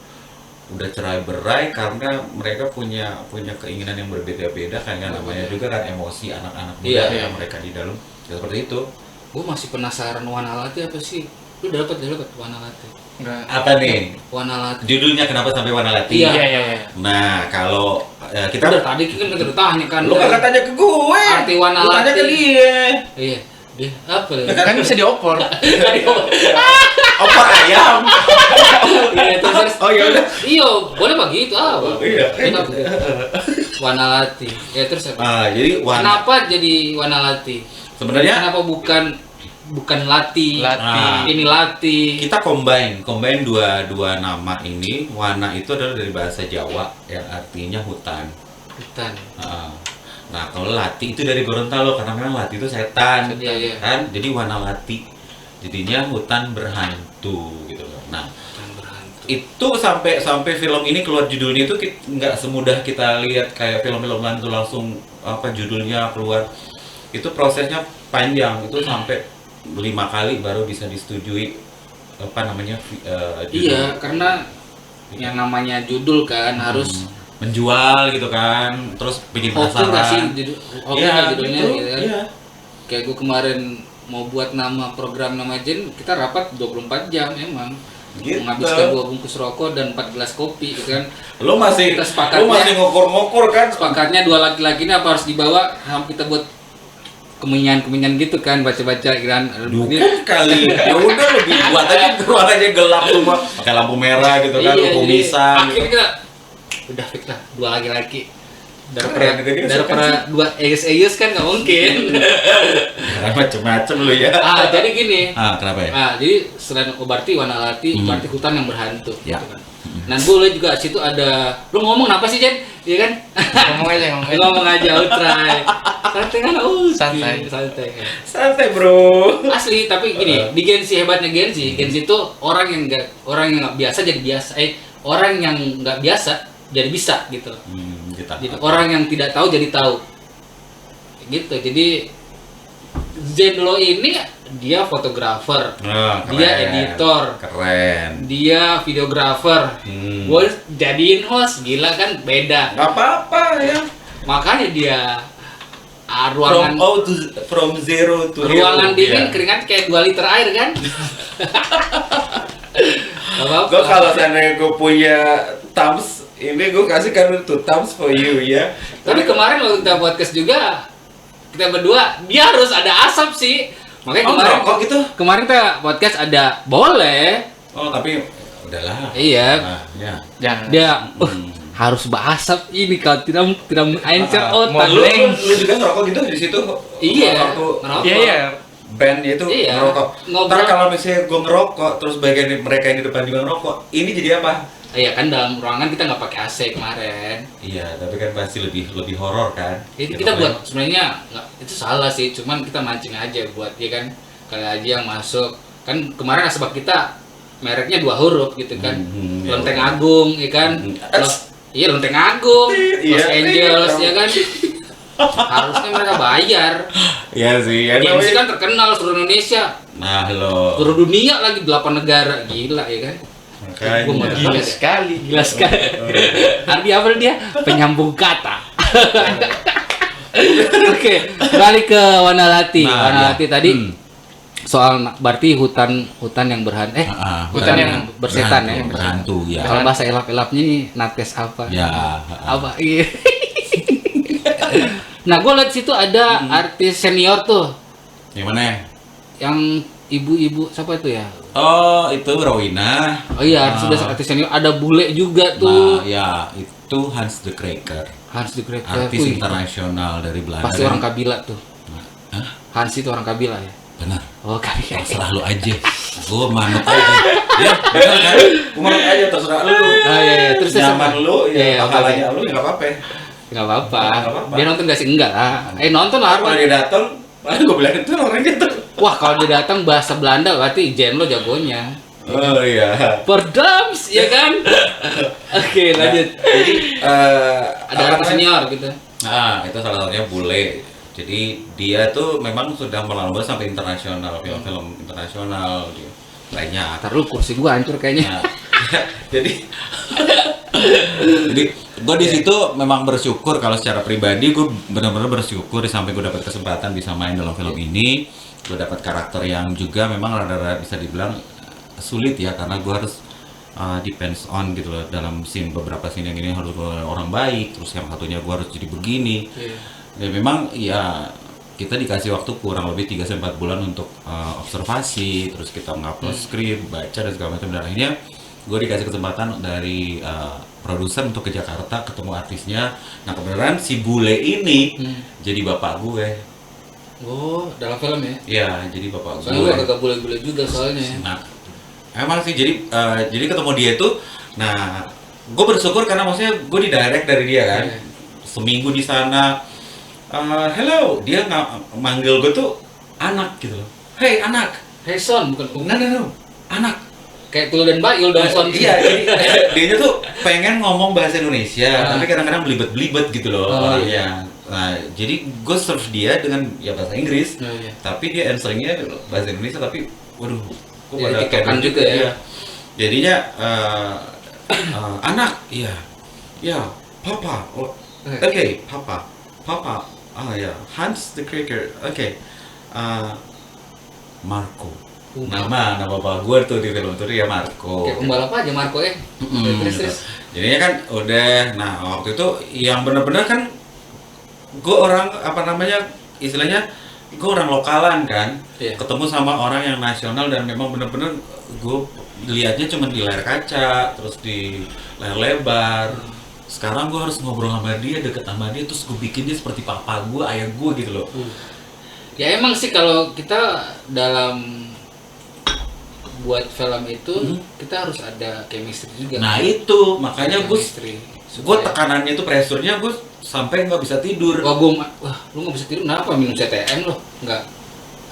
H: Udah cerai berai karena mereka punya keinginan yang berbeda-beda, kayak namanya juga kan emosi anak-anak muda yang mereka di dalam. Ya, seperti itu.
G: Gue masih penasaran Wanalati apa sih? Lu dapat Wanalati?
F: Enggak.
H: Apa nih?
G: Wanalati.
H: Judulnya kenapa sampai Wanalati?
F: Iya.
H: Nah, kalau kita
G: udah tadi kan udah tanya kan.
H: Lu kagak tanya ke gue.
G: Arti Wanalati.
H: Lu tanya ke dia.
G: Iya. Dia apa ya?
F: Kan bisa diopor.
H: Opor ayam.
G: Iya, terus.
H: Oh ya udah.
G: Iya, boleh begitu
H: Iya.
G: Wanalati. Ya terus apa?
H: Jadi
G: kenapa jadi Wanalati?
H: Sebenarnya
G: kenapa bukan Lati? Ini Lati.
H: Kita combine dua nama ini. Wana itu adalah dari bahasa Jawa yang artinya hutan. Nah, kalau Lati itu dari Gorontalo karena memang Lati itu setan.
G: Iya.
H: Kan? Jadi Wanalati. Jadinya hutan berhantu gitu loh. Nah, itu sampai film ini keluar judulnya itu nggak semudah kita lihat kayak film-film lain itu langsung judulnya keluar. Itu prosesnya panjang. Itu sampai 5 kali baru bisa disetujui
G: Iya, karena yang namanya judul kan harus
H: menjual gitu kan, terus bikin
G: oke nggak sih
H: penasaran.
G: oke nggak judulnya
H: gitu,
G: gitu kan.
H: iya.
G: Kayak gue kemarin mau buat nama Jen, kita rapat 24 jam emang.
H: Gitu.
G: Menghabiskan 2 bungkus rokok dan 4 gelas kopi gitu kan.
H: Lu masih ngokur-ngokur kan?
G: Sepakatnya 2 laki-laki ini apa harus dibawa, kita buat kemenyan gitu kan, baca-baca kan.
H: Dukun kali. Ya udah lebih buat aja ruangannya gelap semua. Pakai lampu merah gitu kan,
G: Iya,
H: kumisan.
G: akhirnya kita udah fix lah 2 laki-laki. Daripada 2 eyes kan nggak mungkin.
H: Macem-macem lu ya.
G: Jadi gini.
H: Kenapa ya?
G: Jadi selain berarti Wanalati, berarti hutan yang berhantu.
H: Ya.
G: Gitu kan. Dan boleh juga situ ada. Lu ngomong apa sih Jen? Iya kan? Ngomong aja utrai. Santai kan?
H: Santai bro.
G: Asli, tapi gini, di Gensi hebatnya Gensi itu orang yang nggak biasa jadi biasa. Orang yang nggak biasa jadi bisa gitu. Jadi orang yang tidak tahu jadi tahu. Gitu. Jadi Zenlo ini dia fotografer, dia editor,
H: keren,
G: dia videografer. Gue jadiin host, gila kan, beda.
H: Gak apa-apa ya.
G: Makanya dia ruangan
H: from zero to
G: ruangan
H: hero,
G: dingin
H: ya.
G: keringat kayak 2 liter air kan.
H: Gue kalau seandainya gue punya thumbs ini gue kasih kan 2 thumbs for you ya.
G: Tapi kemarin waktu kita podcast juga kita berdua dia harus ada asap sih. Makanya kemarin kita podcast ada boleh.
H: Oh tapi udahlah.
G: Iya. Dia harus berasap ini kalau tidak mengancam otak.
H: Lu juga ngerokok gitu di situ?
G: Iya.
H: Iya. Band itu ngerokok. Ntar kalau misalnya gue ngerokok terus bagian mereka yang di depan juga ngerokok, ini jadi apa?
G: Iya kan dalam ruangan kita nggak pakai AC kemarin.
H: Iya, tapi kan pasti lebih horor kan.
G: Kita buat sebenarnya itu salah sih, cuman kita mancing aja buat ya kan kali aja yang masuk. Kan kemarin asbak kita mereknya 2 huruf gitu kan. Lonteng Agung ya kan. Iya Lonteng Agung, Los Angeles ya kan. Harusnya mereka bayar.
H: Iya sih.
G: Gensi kan terkenal seluruh Indonesia.
H: Nah, lo.
G: Seluruh dunia lagi 8 negara, gila ya kan. Gila sekali. Arti apa dia? Penyambung kata. Oke, balik ke Wanalati. Wanalati tadi soal berarti hutan yang berhantu. Hutan yang bersetan ya.
H: Berhantu ya.
G: Kalau bahasa elap-elapnya nih nates apa?
H: Ya.
G: Apa? Iya. Nah, gue liat situ ada artis senior tuh.
H: Yang mana?
G: Yang ibu-ibu siapa itu ya?
H: Oh, itu Rowena.
G: Oh iya, sudah artis senior. Ada bule juga tuh.
H: Nah, ya, itu Hans the Cracker.
G: Hans the Cracker.
H: Artis internasional dari Belanda.
G: Pasti orang Kabila tuh.
H: Hah?
G: Hans itu orang Kabila ya?
H: Benar.
G: Oh, Kabila.
H: Terserah lu aja. Gue manut aja. Ya, benar kan? Gue manut aja, terserah lu.
G: Iya. Terus
H: nyaman lu, ya pahalanya lu ya nggak apa-apa.
G: Nggak apa-apa. Dia nonton nggak sih? Enggak lah. Nonton lah.
H: Kalau dia datang, gue bilang itu orangnya tuh.
G: Wah, kalau dia datang bahasa Belanda berarti Jen lo jagonya.
H: Oh iya.
G: Perdams, ya kan? Oke, lanjut.
H: Jadi
G: ada artis senior gitu.
H: Nah, itu salah satunya bule. Jadi dia tuh memang sudah melambung sampai internasional, film-film internasional gitu. Banyak.
G: Ntar lu kursi gua hancur kayaknya.
H: Nah, jadi gue di situ memang bersyukur kalau secara pribadi gue benar-benar bersyukur sampai gue dapat kesempatan bisa main dalam film ini. Gue dapat karakter yang juga memang rada-rada bisa dibilang sulit ya, karena gue harus depends on gitu loh, dalam beberapa scene yang ini harus orang baik, terus yang satunya gue harus jadi begini. Dan memang ya kita dikasih waktu kurang lebih 3-4 bulan untuk observasi, terus kita ngupload skrip, baca dan segala macam, dan akhirnya gue dikasih kesempatan dari produser untuk ke Jakarta ketemu artisnya. Nah kebenaran si bule ini jadi bapak gue.
G: Oh, dalam film ya?
H: Iya, jadi bapak gue.
G: Soalnya gue agak bule-bule juga soalnya.
H: Nah, emang sih jadi ketemu dia tuh, nah gue bersyukur karena maksudnya gue di-direct dari dia kan. Seminggu di sana, hello, dia manggil gue tuh anak gitu loh. Hey anak.
G: Hey son, bukan
H: No, anak.
G: Kayak Tul dan Bayul dan son.
H: Iya, jadi dia tuh pengen ngomong bahasa Indonesia, tapi kadang-kadang belibet-belibet gitu loh orangnya. Nah, jadi gue serve dia dengan ya bahasa Inggris,
G: Iya.
H: tapi dia answeringnya bahasa Indonesia, tapi waduh, gue
G: Ya,
H: pada
G: tiktokan
H: kaget
G: juga ya.
H: Jadinya anak, iya, ya, papa, oke, papa, ya, Hans the Cracker, oke, Marco. Nama bapak gue tuh di film itu ya Marco.
G: Kayak pembalap aja Marco ya. Terus.
H: Jadinya kan udah, nah waktu itu yang bener-bener kan gue orang apa namanya istilahnya gue orang lokalan kan, ketemu sama orang yang nasional dan memang bener-bener gue lihatnya cuma di layar kaca, terus di layar lebar. Sekarang gue harus ngobrol sama dia, deket sama dia, terus gue bikin dia seperti papa gue, ayah gue gitu loh.
G: Ya emang sih kalau kita dalam buat film itu kita harus ada chemistry juga.
H: Nah itu makanya gue
G: Supaya-
H: tekanannya itu pressure-nya gue sampai nggak bisa tidur.
G: Wah lu nggak bisa tidur kenapa minum CTM lo? Enggak.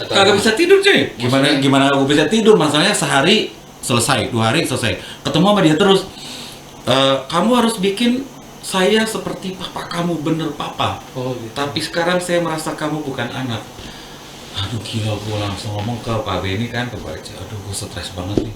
G: Atau
H: Kagak bisa tidur cuy. Gimana gue bisa tidur? Masalahnya sehari selesai, 2 hari selesai. Ketemu sama dia terus. Kamu harus bikin saya seperti papa kamu, bener papa.
G: Oh, gitu.
H: Tapi sekarang saya merasa kamu bukan anak. Aduh gila, gue langsung ngomong ke Pak Benny kan, ke Pak Ece, aduh gue stres banget nih.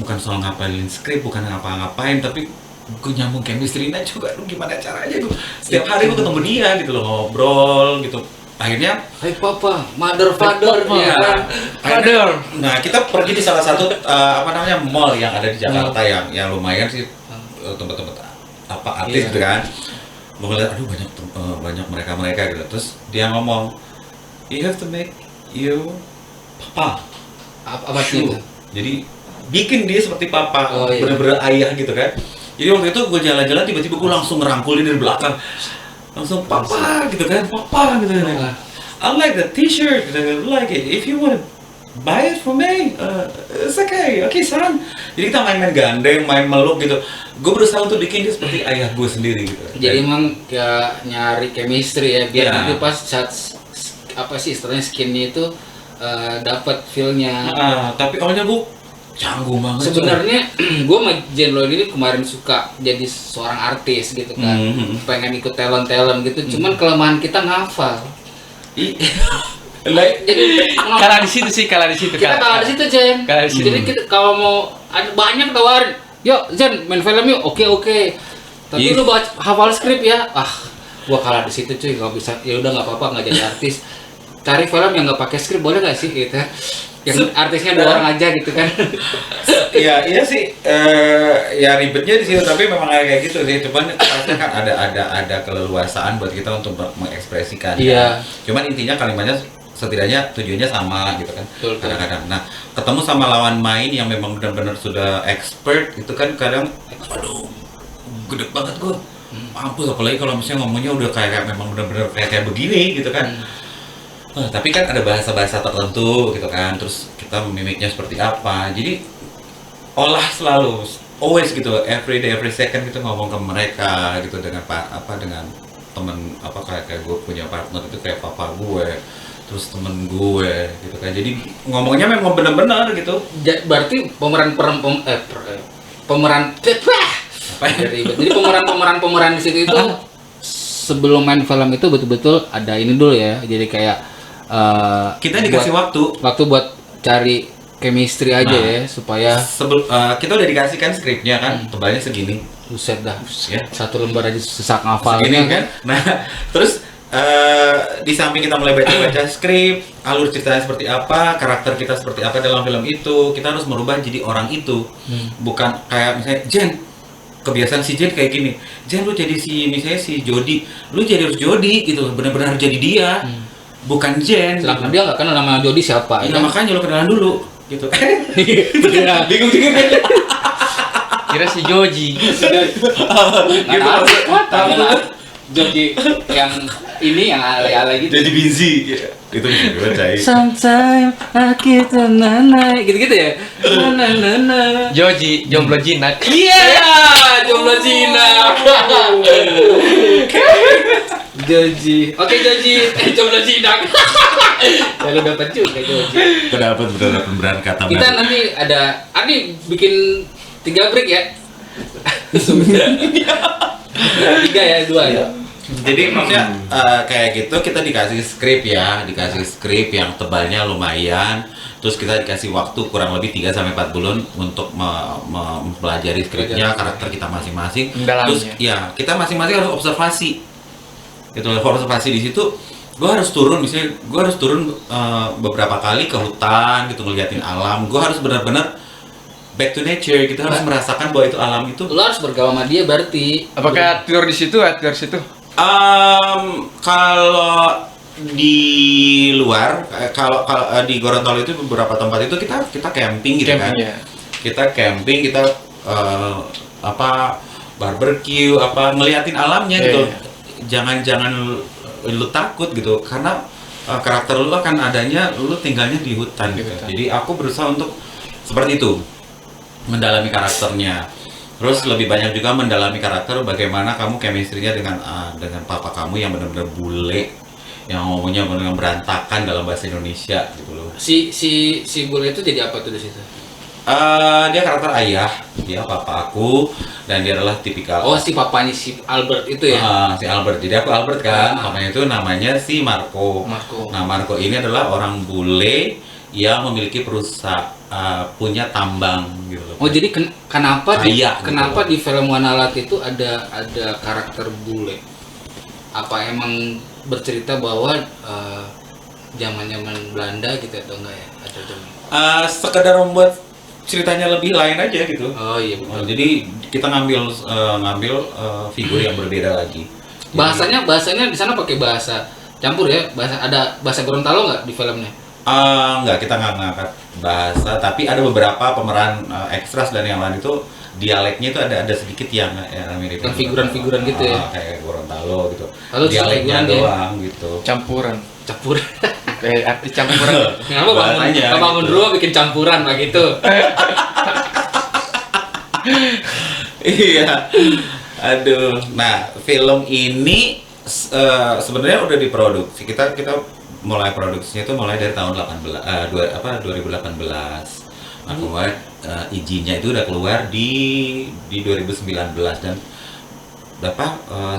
H: Bukan soal ngapalin skrip, bukan ngapa-ngapain, tapi gue nyambung chemistry-nya juga. Aduh gimana caranya gue? Setiap hari gue ketemu dia gitu loh, ngobrol gitu. Akhirnya,
G: Hai papa, mother, father, ya kan?
H: Father. Nah kita pergi di salah satu apa namanya mall yang ada di Jakarta yang lumayan sih tempat-tempat apa artis gitu kan. Gue ngeliat aduh banyak mereka gitu. Terus dia ngomong, you have to make you papa.
G: Apa sih itu?
H: Jadi bikin dia seperti papa,
G: Oh, iya.
H: bener-bener ayah gitu kan. Jadi waktu itu gue jalan-jalan tiba-tiba gue langsung ngerangkul dia dari belakang. Langsung papa gitu kan, papa gitu kan. I like the t-shirt, I like it. If you want to buy it for me, it's okay son. Jadi kita main-main gandeng, main meluk gitu. Gue berusaha untuk bikin dia seperti ayah gue sendiri gitu.
G: Jadi emang kayak nyari chemistry ya biar
H: Iya.
G: nanti pas saat apa sih istilahnya skinnya itu dapat feel-nya.
H: Tapi awalnya gue canggung banget.
G: Sebenarnya gue sama Jen Lloyd ini kemarin suka jadi seorang artis gitu kan, pengen ikut talent gitu. Cuman kelemahan kita ngafal. Jadi
F: Kalah di situ
G: kita kalah di situ Jen.
F: Kalah di situ.
G: Jadi kita kalau mau ada banyak tawarin, yuk Jen main film yuk, oke. Tapi lu hafal skrip ya, gua kalah di situ cuy, nggak bisa. Ya udah nggak apa-apa, nggak jadi artis. Cari film yang nggak pakai skrip boleh nggak sih gitu? Yang artisnya 2 orang aja gitu kan?
H: Iya sih, ya ribetnya di situ, tapi memang kayak gitu sih. Cuman pasti kan ada keleluasaan buat kita untuk mengekspresikan.
G: Iya.
H: Cuman intinya kalimatnya setidaknya tujuannya sama gitu kan.
G: Betul.
H: Kadang-kadang. Nah, ketemu sama lawan main yang memang benar-benar sudah expert itu kan kadang, aduh, gede banget gua. Mampus, apalagi kalau misalnya ngomongnya udah kayak memang benar-benar kayak begini gitu kan. Tapi kan ada bahasa-bahasa tertentu gitu kan, terus kita mimiknya seperti apa. Jadi olah selalu, always gitu, every day, every second kita ngomong ke mereka gitu dengan dengan temen kayak gue punya partner itu kayak papa gue, terus temen gue gitu kan. Jadi ngomongnya memang benar-benar gitu.
G: Berarti Jadi pemeran di situ itu sebelum main film itu betul-betul ada ini dulu ya. Jadi kayak
H: Kita dikasih waktu
G: buat cari chemistry aja ya supaya
H: kita udah dikasih kan skripnya kan, tebalnya segini.
G: buset dah.
H: Ya.
G: 1 lembar aja sesak
H: Segini
G: ngafalnya
H: kan. Nah, terus di samping kita mulai baca skrip, alur ceritanya seperti apa, karakter kita seperti apa dalam film itu, kita harus merubah jadi orang itu. Bukan kayak misalnya Jen, kebiasaan si Jen kayak gini. Jen lu jadi misalnya si Jody, lu jadi harus Jody gitu, benar-benar jadi dia. Bukan Jen.
G: sedangkan dia nggak kenal nama Jody siapa
H: Iya,
G: ya.
H: makanya lu kenalan dulu gitu.
G: Bingung
F: Kira si Joji.
G: Nggak tahu Jody yang ini yang alay-alay gitu.
H: Jadi busy gitu. Itu gue cai.
G: Sometimes kita nanai gitu-gitu ya. Nanai.
F: Joji, jomblo jinak.
G: Iya, jomblo Cina. Joji. Oke Joji, jomblo Cina. Ya lu dapat juga Joji.
H: Dapat benar pemberian kata.
G: Kita nanti ada bikin 3 break ya. 3 ya, 2 ya.
H: Jadi maksudnya kayak gitu kita dikasih skrip yang tebalnya lumayan. Terus kita dikasih waktu kurang lebih 3-4 bulan untuk mempelajari skripnya, karakter kita masing-masing. Terus ya kita masing-masing harus observasi. Gitu, observasi di situ. Gue harus turun, misalnya gue harus turun beberapa kali ke hutan gitu ngeliatin alam. Gue harus benar-benar back to nature. Kita harus merasakan bahwa itu alam itu.
G: Lo harus bergaul sama dia berarti.
F: Apakah tidur di situ?
H: Kalau di luar, kalau di Gorontalo itu beberapa tempat itu kita camping gitu kan.
F: Ya.
H: Kita camping, kita barbecue, ngeliatin alamnya gitu. Jangan lu takut gitu, karena karakter lu akan adanya lu tinggalnya di hutan gitu. Jadi aku berusaha untuk seperti itu, mendalami karakternya. Terus lebih banyak juga mendalami karakter bagaimana kamu chemistry-nya dengan papa kamu yang benar-benar bule, yang ngomongnya benar-benar berantakan dalam bahasa Indonesia gitu loh.
G: Si bule itu jadi apa tuh di situ?
H: Dia karakter ayah, dia papa aku, dan dia adalah tipikal.
G: Oh, si papanya si Albert itu ya?
H: Si Albert, jadi aku Albert kan, papanya itu namanya si Marco. Nah, Marco ini adalah orang bule yang memiliki perusahaan, punya tambang gitu loh.
G: Oh, jadi kenapa
H: gitu.
G: Di film Wanalat itu ada karakter bule? Apa emang bercerita bahwa zaman-zaman Belanda gitu atau enggak ya? Atau
H: sekedar membuat ceritanya lebih lain aja gitu.
G: Oh iya betul.
H: Jadi kita ngambil figur yang berbeda lagi.
G: Bahasanya di sana pakai bahasa campur ya? Ada bahasa Gorontalo nggak di filmnya?
H: Enggak, kita nggak ngangkat bahasa, tapi ada beberapa pemeran ekstras dan yang lain itu dialeknya itu ada sedikit yang mirip.
G: Kan figuran-figuran gitu ya?
H: Kayak Gorontalo gitu.
G: Lalu
H: dialeknya doang gitu.
F: Campuran. Arti campuran.
G: Kenapa bangun dulu bikin campuran begitu?
H: Iya. Aduh. Nah, film ini sebenarnya udah diproduksi. Kita mulai produksinya itu mulai dari tahun 2018. Nah, kemudian izinnya itu udah keluar di 2019 dan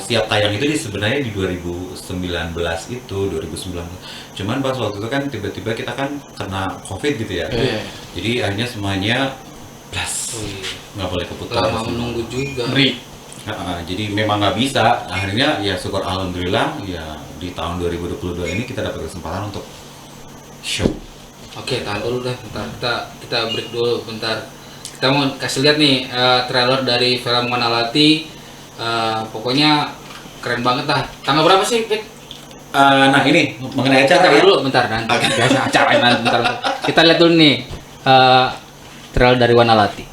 H: siap tayang itu sebenarnya di 2019 itu 2019. Cuman pas waktu itu kan tiba-tiba kita kan kena COVID gitu ya. Jadi akhirnya semuanya nggak boleh keputar.
G: Lama menunggu juga.
H: Jadi memang nggak bisa. Akhirnya ya syukur alhamdulillah ya di tahun 2022 ini kita dapat kesempatan untuk show. Oke,
G: tahan dulu deh, bentar. Kita break dulu bentar. Kita mau kasih lihat nih trailer dari film Wanalati. Pokoknya keren banget lah. Tanggal berapa sih, Pik?
H: Nah ini mengenai acara ya?
G: Dulu bentar nanti. Acara nanti bentar. Kita lihat dulu nih trailer dari Wanalati.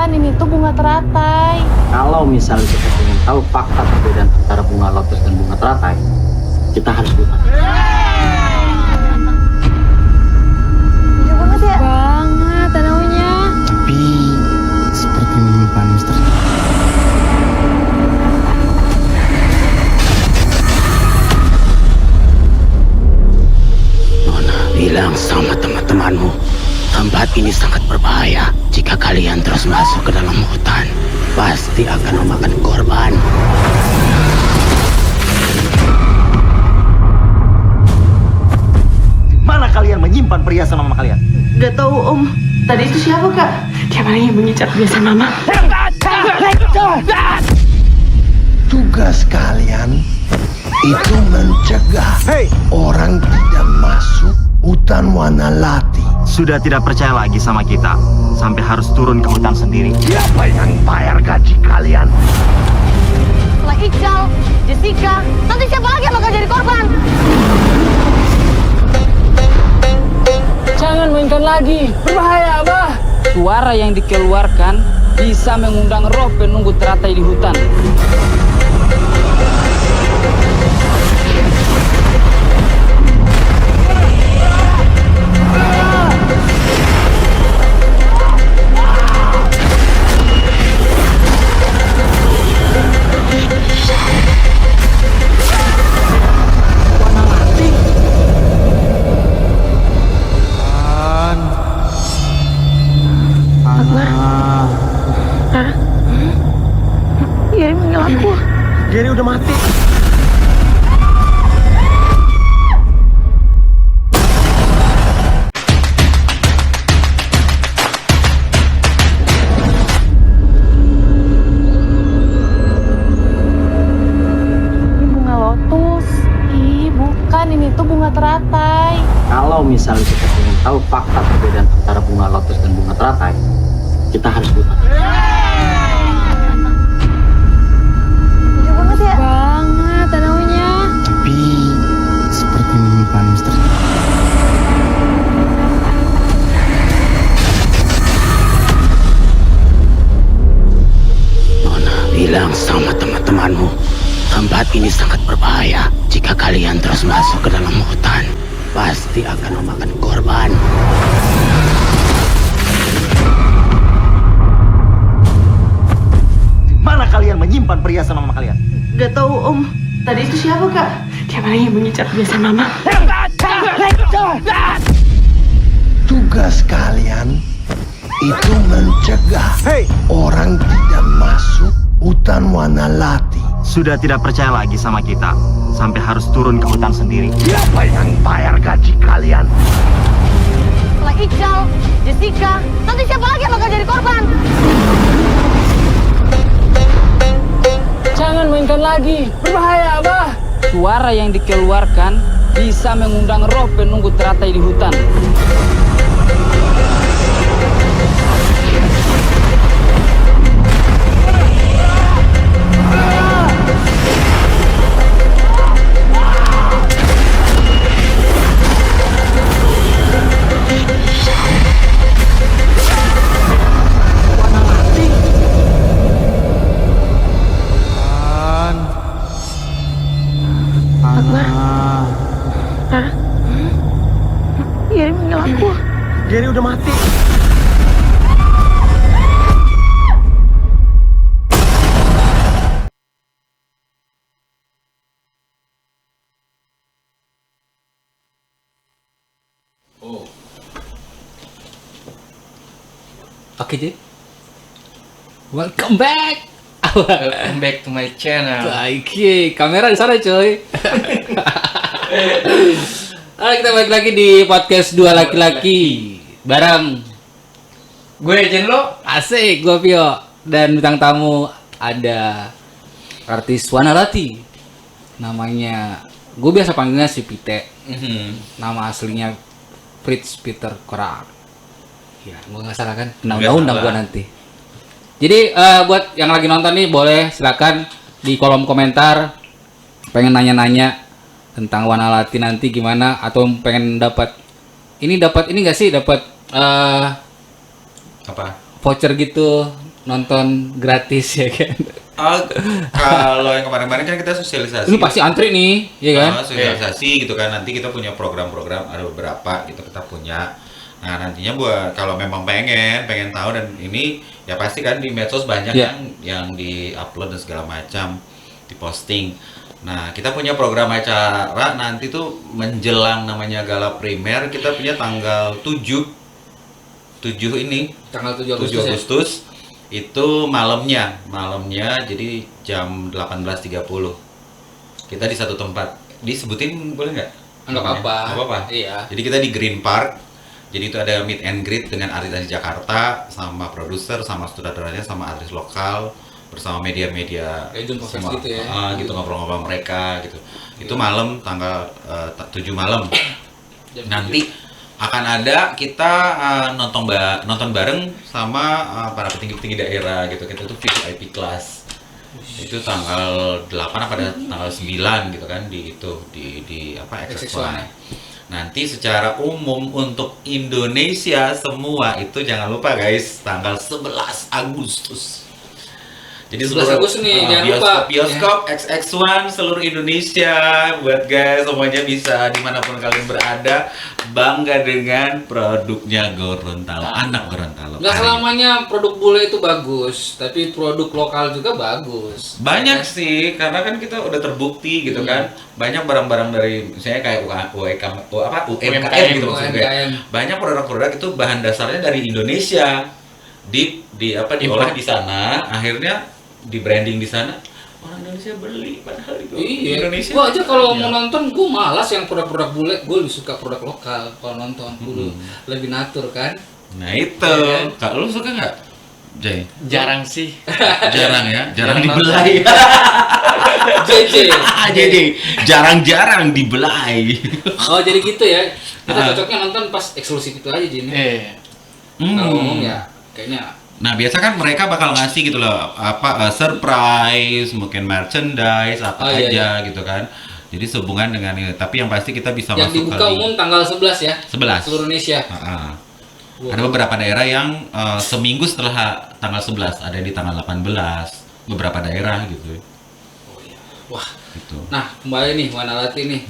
A: Ini tuh bunga teratai.
B: Kalau misalnya kita ingin tahu fakta perbedaan antara bunga lotus dan bunga teratai, kita harus buka.
A: Iya banget ya? Banget tanaunya.
B: Tapi seperti menyimpan misteri. Nona bilang sama teman-temanmu, tempat ini sangat berbahaya. Jika kalian terus masuk ke dalam hutan, pasti akan memakan korban.
C: Mana kalian menyimpan perhiasan mama kalian?
E: Gak tahu Om. Tadi itu siapa Kak? Dia yang mengincar biasa Mama.
C: Tugas kalian itu mencegah orang tidak masuk hutan Wanalati.
D: Sudah tidak percaya lagi sama kita, sampai harus turun ke hutan sendiri.
C: Siapa yang bayar gaji kalian?
A: Setelah Iqbal, Jessica, nanti siapa lagi yang bakal jadi korban?
F: Jangan mainkan lagi, berbahaya Abah. Suara yang dikeluarkan bisa mengundang roh penunggu teratai di hutan.
E: Bukan, ini tuh bunga teratai.
F: Kalau misalnya kita ingin tahu fakta perbedaan antara bunga lotus dan bunga teratai, kita harus buka.
A: Lucu banget ya.
E: Banget danaunya.
C: Tapi seperti menyimpan misteri.
B: Nona bilang sama teman-temanmu, tempat ini sangat berbahaya. Jika kalian terus masuk ke dalam hutan, pasti akan memakan korban.
D: Mana kalian menyimpan perhiasan mama kalian?
E: Gak tahu Om. Tadi itu siapa Kak? Kayak mana yang mengincar perhiasan Mama?
C: Tugas kalian itu mencegah orang tidak masuk hutan Wanalati.
D: Sudah tidak percaya lagi sama kita, sampai harus turun ke hutan sendiri.
C: Siapa yang bayar gaji kalian?
A: Setelah Ical, Jessica, nanti siapa lagi yang bakal jadi korban?
F: Jangan mainkan lagi, berbahaya Abah. Suara yang dikeluarkan bisa mengundang roh penunggu teratai di hutan.
A: Gary meninggal aku.
C: Gary udah mati.
G: Oke, Ji. Welcome back.
I: Welcome back to my channel.
G: Oke, kamera di sana, coy. Halo, kita balik lagi di podcast Dua Laki-Laki bareng
I: Gue Jenlo.
G: asik, gue Pio, dan bintang tamu ada artis Wanalati. Namanya, gue biasa panggilnya si Pite. Nama aslinya Fritz Peter Korak. Ya, gue nggak salah kan? Undang-undang gue nanti. Jadi buat yang lagi nonton nih, boleh silakan di kolom komentar pengen nanya-nanya tentang Wanalati nanti gimana, atau pengen dapat ini nggak sih, dapat
H: Apa?
G: voucher gitu nonton gratis ya kan?
H: Kalau yang kemarin-kemarin kan kita sosialisasi.
G: Ini pasti antri nih, ya kan?
H: Sosialisasi gitu kan. Nanti kita punya program-program, ada beberapa gitu kita punya. Nah, nantinya buat kalau memang pengen tahu, dan ini ya pasti kan di medsos banyak yang di-upload dan segala macam, diposting. Nah, kita punya program acara nanti tuh menjelang namanya gala primer. Kita punya tanggal 7 ini.
G: Tanggal 7
H: 7 Agustus itu malamnya jadi jam 18.30. Kita di satu tempat. Disebutin boleh nggak?
G: Nggak apa-apa. Iya.
H: Jadi kita di Green Park. Jadi itu ada meet and greet dengan artis-artis Jakarta, sama produser, sama sutradaranya, sama artis lokal, bersama media-media semua,
G: gitu ya.
H: gitu ngobrol-ngobrol mereka gitu. Itu malam tanggal 7 malam. Nanti akan ada kita nonton bareng sama para petinggi-petinggi daerah gitu. Kita tuh VIP class. Itu tanggal 8 apa tanggal 9 gitu kan di XX1. Nanti secara umum untuk Indonesia semua itu jangan lupa guys, tanggal 11 Agustus. Jadi
G: 11 Agustus nih, jangan lupa.
H: Bioskop XX1 seluruh Indonesia, buat guys semuanya bisa dimanapun kalian berada, bangga dengan produknya Gorontalo, anak Gorontalo.
G: Nggak selamanya produk bule itu bagus, tapi produk lokal juga bagus.
H: Banyak sih, karena kan kita udah terbukti gitu kan. Banyak barang-barang dari misalnya kayak UMKM gitu maksudnya. Banyak produk-produk itu bahan dasarnya dari Indonesia. Diolah di sana, akhirnya di branding di sana, orang Indonesia beli, padahal itu Indonesia.
G: Gua aja kalau mau nonton, gua malas yang produk-produk bule, gua lebih suka produk lokal kalau nonton. Lebih natur kan.
H: Nah itu, Kak, lu suka nggak, Jay?
I: Jarang sih.
H: Jarang ya, jarang dibelai.
G: JJ.
H: Jadi jarang-jarang dibelai.
G: Oh jadi gitu ya. Kita
H: Ah.
G: cocoknya nonton pas eksklusif itu aja Jin.
I: Iya.
G: Kalau ngomong ya kayaknya
H: Nah biasa kan mereka bakal ngasih gitu loh surprise, mungkin merchandise apa
G: Oh, iya,
H: aja gitu kan. Jadi sehubungan dengan ini. Tapi yang pasti kita bisa
G: yang
H: masuk
G: dibuka umum tanggal 11 ya.
H: 11.
G: Seluruh Indonesia.
H: Ada beberapa daerah yang seminggu setelah tanggal 11, ada yang di tanggal 18, beberapa daerah gitu.
G: Oh iya. Wah.
H: Gitu.
G: Nah, kembali nih Wanalati nih.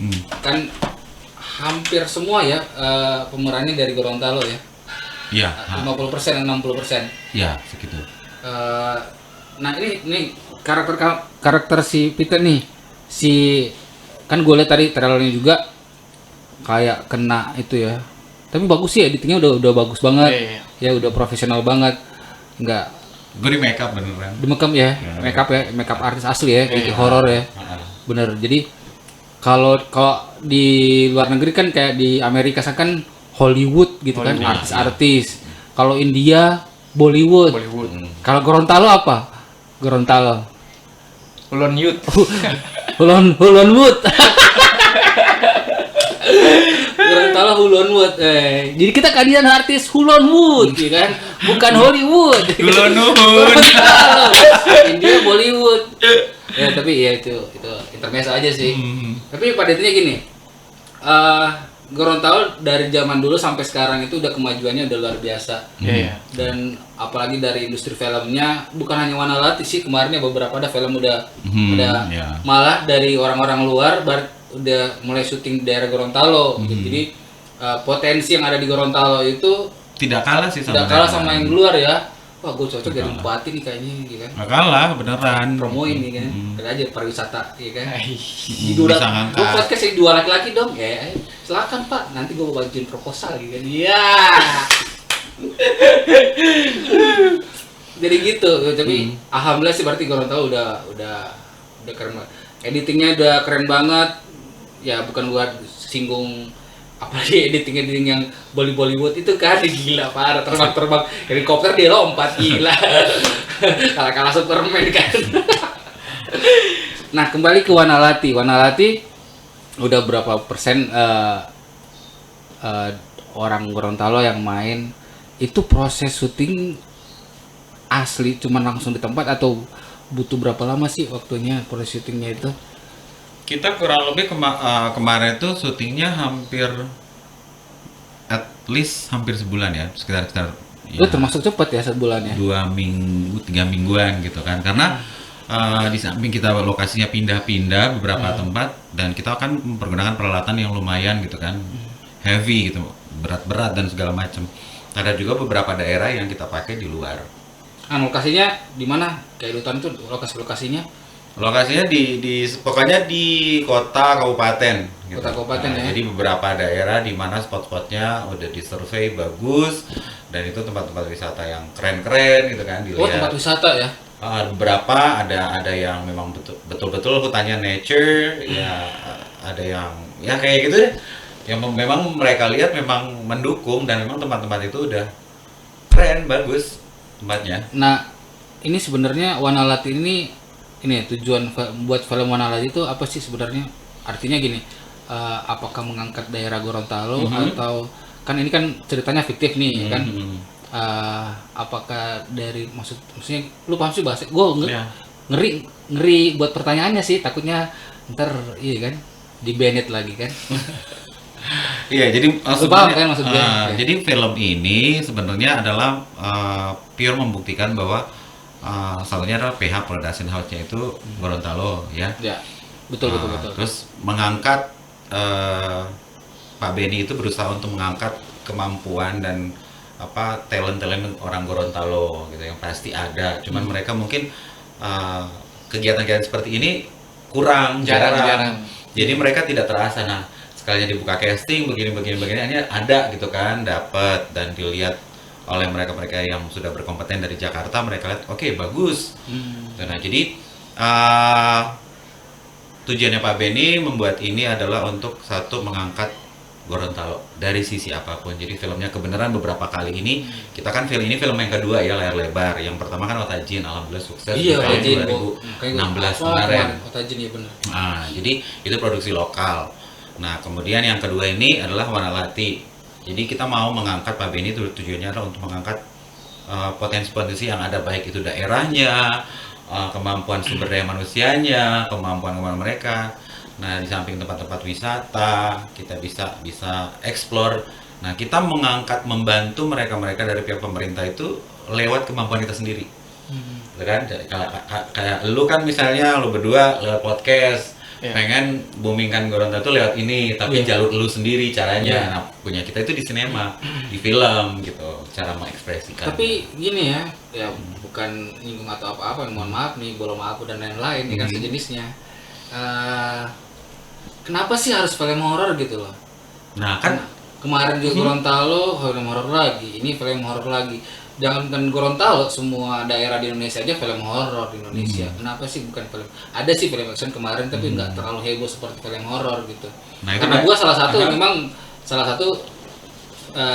G: Kan hampir semua ya pemerannya dari Gorontalo ya.
H: Iya.
G: 50% dan 60%.
H: Iya, segitu.
G: Nah, ini karakter si Peter nih. Si kan gue lihat tadi trailernya juga kayak kena itu ya. Tapi bagus sih editingnya udah bagus banget.
I: Iya.
G: Ya udah profesional banget. Enggak
H: Gue di makeup beneran.
G: di makeup ya, makeup artis asli ya, kayak horor ya. Bener. Jadi kalau di luar negeri kan kayak di Amerika kan Hollywood gitu kan, artis-artis. Kalau India Bollywood. Kalau Gorontalo apa? Gorontalo.
I: Ulon Youth.
G: Hulon Wood. Gorontalo Hulon Wood. Jadi kita kalian artis Hulon Wood, ya kan? Bukan Hollywood.
H: Hulon Wood.
G: Gorontalo. India Bollywood. Ya tapi ya itu intermezzo aja sih. Tapi pada intinya gini. Gorontalo dari zaman dulu sampai sekarang itu udah kemajuannya udah luar biasa.
I: Iya.
G: Dan apalagi dari industri filmnya bukan hanya Wanalati sih, kemarinnya beberapa ada film udah
H: iya.
G: malah dari orang-orang luar udah mulai syuting di daerah Gorontalo gitu. Jadi potensi yang ada di Gorontalo itu
H: Tidak kalah sih
G: tidak kalah sama yang di luar ya. Wah, gue cocok jadi bupati nih kayaknya gitu kan.
H: Nggak kalah, beneran.
G: Promoin nih kan. Kita aja pariwisata ya kan.
H: Bisa ngangkat.
G: Gue podcast ini 2 laki-laki dong. Ya, silakan Pak. Nanti gue mau bantuin proposal gitu kan. Iya. Jadi gitu. Tapi alhamdulillah sih berarti Gorontalo udah keren banget. Editingnya udah keren banget. Ya bukan buat singgung apalagi editing yang Bollywood itu kan gila parah, terbang helikopter dia lompat gila. Kalah Superman kan. Nah kembali ke Wanalati udah berapa persen orang Gorontalo yang main itu proses syuting asli cuman langsung di tempat atau butuh berapa lama sih waktunya proses syutingnya itu?
H: Kita kurang lebih kemarin itu syutingnya hampir at least hampir sebulan ya, sekitar
G: Itu termasuk cepat ya sebulan ya?
H: 2 minggu, 3 mingguan gitu kan, karena di samping kita lokasinya pindah-pindah beberapa tempat dan kita akan mempergunakan peralatan yang lumayan gitu kan, heavy gitu, berat-berat dan segala macam. Ada juga beberapa daerah yang kita pakai di luar.
G: Lokasinya di mana? Kayak Lutan itu lokasinya?
H: Lokasinya pokoknya di kota kabupaten gitu.
G: Kota kabupaten ya.
H: Jadi beberapa daerah di mana spot-spotnya udah disurvei bagus dan itu tempat-tempat wisata yang keren-keren gitu kan dilihat.
G: Oh, tempat wisata ya.
H: Beberapa ada yang memang betul-betul hutannya nature, ya ada yang ya kayak gitu deh. Yang memang mereka lihat memang mendukung dan memang tempat-tempat itu udah keren, bagus tempatnya.
G: Nah, ini sebenarnya Wanalati ini tujuan buat film Wanalati itu apa sih sebenarnya? Artinya gini, apakah mengangkat daerah Gorontalo atau kan ini kan ceritanya fiktif nih kan? Apakah dari maksudnya lu paham sih bahasa? Gue ngeri buat pertanyaannya sih, takutnya ntar iya kan di banned lagi kan?
H: Iya, jadi
G: paham kan maksud gue?
H: Jadi film ini sebenarnya adalah pure membuktikan bahwa salahnya adalah PH Production House-nya itu Gorontalo ya.
G: Ya, betul.
H: Terus mengangkat Pak Benny itu berusaha untuk mengangkat kemampuan dan talent orang Gorontalo gitu yang pasti ada. Cuman mereka mungkin kegiatan-kegiatan seperti ini jarang. Jadi mereka tidak terasa. Nah, sekalinya dibuka casting begini ini ada gitu kan, dapat dan dilihat oleh mereka yang sudah berkompeten dari Jakarta, mereka lihat oke, bagus. Nah, jadi tujuannya Pak Benny membuat ini adalah untuk satu mengangkat Gorontalo dari sisi apapun. Jadi filmnya kebenaran beberapa kali ini kita kan film yang kedua ya, layar lebar. Yang pertama kan Otajin, alhamdulillah sukses di tahun 2016 kemarin.
F: Otajin ya benar.
H: Nah, jadi itu produksi lokal. Nah, kemudian yang kedua ini adalah Wanalati. Jadi kita mau mengangkat Pak Beni, tujuannya adalah untuk mengangkat potensi-potensi yang ada, baik itu daerahnya, kemampuan sumber daya manusianya, kemampuan mereka. Nah, di samping tempat-tempat wisata, kita bisa explore. Nah, kita membantu mereka dari pihak pemerintah itu lewat kemampuan kita sendiri. Kan? Kayak lu kan misalnya, lu berdua lewat podcast, pengen boomingkan Gorontalo itu lewat ini, tapi jalur lu sendiri caranya. Nah, punya kita itu di sinema, di film gitu, cara mengekspresikan.
F: Tapi gini ya bukan nyinggung atau apa-apa, mohon maaf nih, bola aku dan lain-lain, ini kan sejenisnya. Kenapa sih harus film horor gitu loh?
H: Nah kan
F: kemarin di Gorontalo film horor lagi, ini film horor lagi. Jangankan Gorontalo, semua daerah di Indonesia aja film horor di Indonesia. Kenapa sih bukan film? Ada sih film action kemarin, tapi nggak terlalu heboh seperti film horor gitu.
H: Nah, itu
F: karena gua salah satu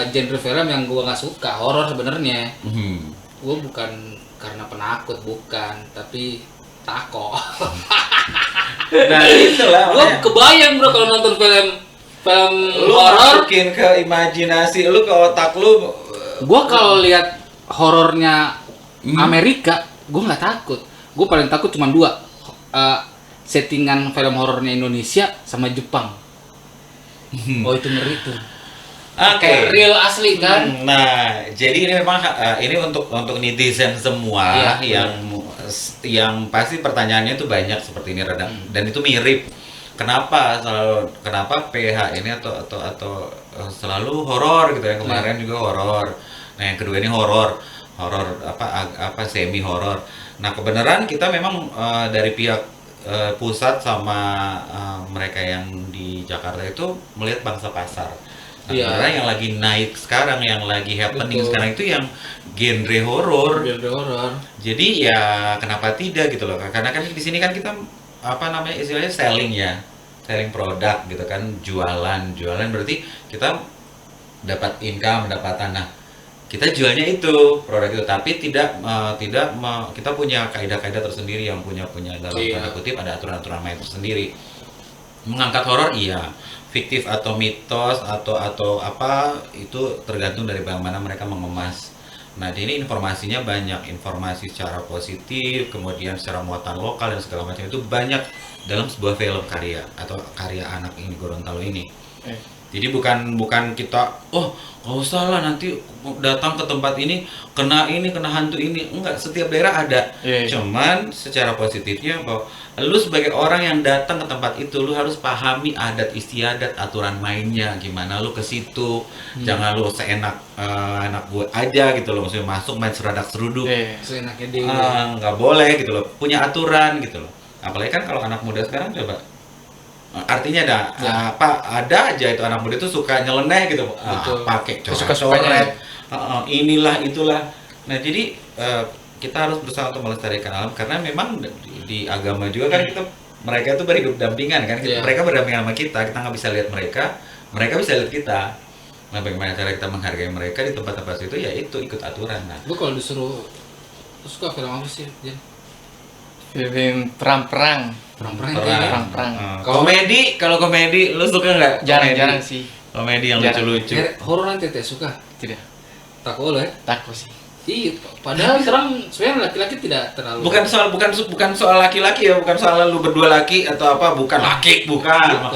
F: genre film yang gua nggak suka horor sebenarnya. Gua bukan karena penakut, bukan, tapi takut.
H: Nah itulah.
F: Gue kebayang bro kalau nonton film
H: lu
F: horor.
H: Masukin ke imajinasi lu, ke otak lu.
F: Gue kalau lihat horornya Amerika, gue nggak takut. Gue paling takut cuma dua, settingan film horornya Indonesia sama Jepang. Oh itu ngeri tuh. Kayak real asli kan.
H: Nah jadi ini memang ini untuk netizen semua yang pasti pertanyaannya itu banyak seperti ini, dan itu mirip. Kenapa PH ini atau selalu horor gitu, yang kemarin juga horor. Nah yang kedua ini horor apa semi horor. Nah kebenaran kita memang dari pihak pusat sama mereka yang di Jakarta itu melihat bangsa pasar. Nah, sebenarnya yang lagi naik sekarang, yang lagi happening sekarang itu yang genre horor. Jadi ya kenapa tidak gitu loh? Karena kan di sini kan kita istilahnya selling produk gitu kan, jualan berarti kita dapat income, pendapatan. Nah kita jualnya itu produk itu, tapi tidak kita punya kaidah-kaidah tersendiri yang punya dalam tanda kutip ada aturan-aturan main tersendiri. Mengangkat horor fiktif atau mitos atau apa itu tergantung dari bagaimana mereka mengemas. Nah, ini informasinya banyak, informasi secara positif, kemudian secara muatan lokal dan segala macam itu banyak dalam sebuah film karya atau karya anak ini Gorontalo ini. Jadi bukan kita nggak usah lah nanti datang ke tempat ini kena hantu ini, enggak, setiap daerah ada. Cuman secara positifnya bahwa lu sebagai orang yang datang ke tempat itu lu harus pahami adat istiadat, aturan mainnya gimana, lu ke situ. Jangan lu seenak enak gue aja gitu loh, maksudnya masuk main seradak seruduk.
F: Seenaknya dia.
H: Nggak boleh gitu loh, punya aturan gitu loh. Apalagi kan kalau anak muda sekarang coba artinya ada aja itu anak muda itu suka nyeleneh gitu, pakai coret, inilah itulah. Nah jadi kita harus berusaha untuk melestarikan alam, karena memang di agama juga kan mereka itu berhidup dampingan kan, mereka berdampingan sama kita nggak bisa lihat mereka bisa lihat kita. Nah bagaimana cara kita menghargai mereka di tempat-tempat itu, ya itu ikut aturan. Nah
F: lu kalau disuruh suka film apa sih, Jen?
I: Film perang-perang.
H: Komedi, kalau komedi lu suka nggak?
I: Jarang sih.
H: Komedi yang lucu-lucu.
F: Horor nanti suka?
I: Tidak.
F: Takut ya?
I: Takut sih.
F: Iya, padahal sebenarnya laki-laki tidak terlalu.
H: Bukan soal laki-laki ya, bukan soal lu berdua laki atau apa, bukan laki, bukan.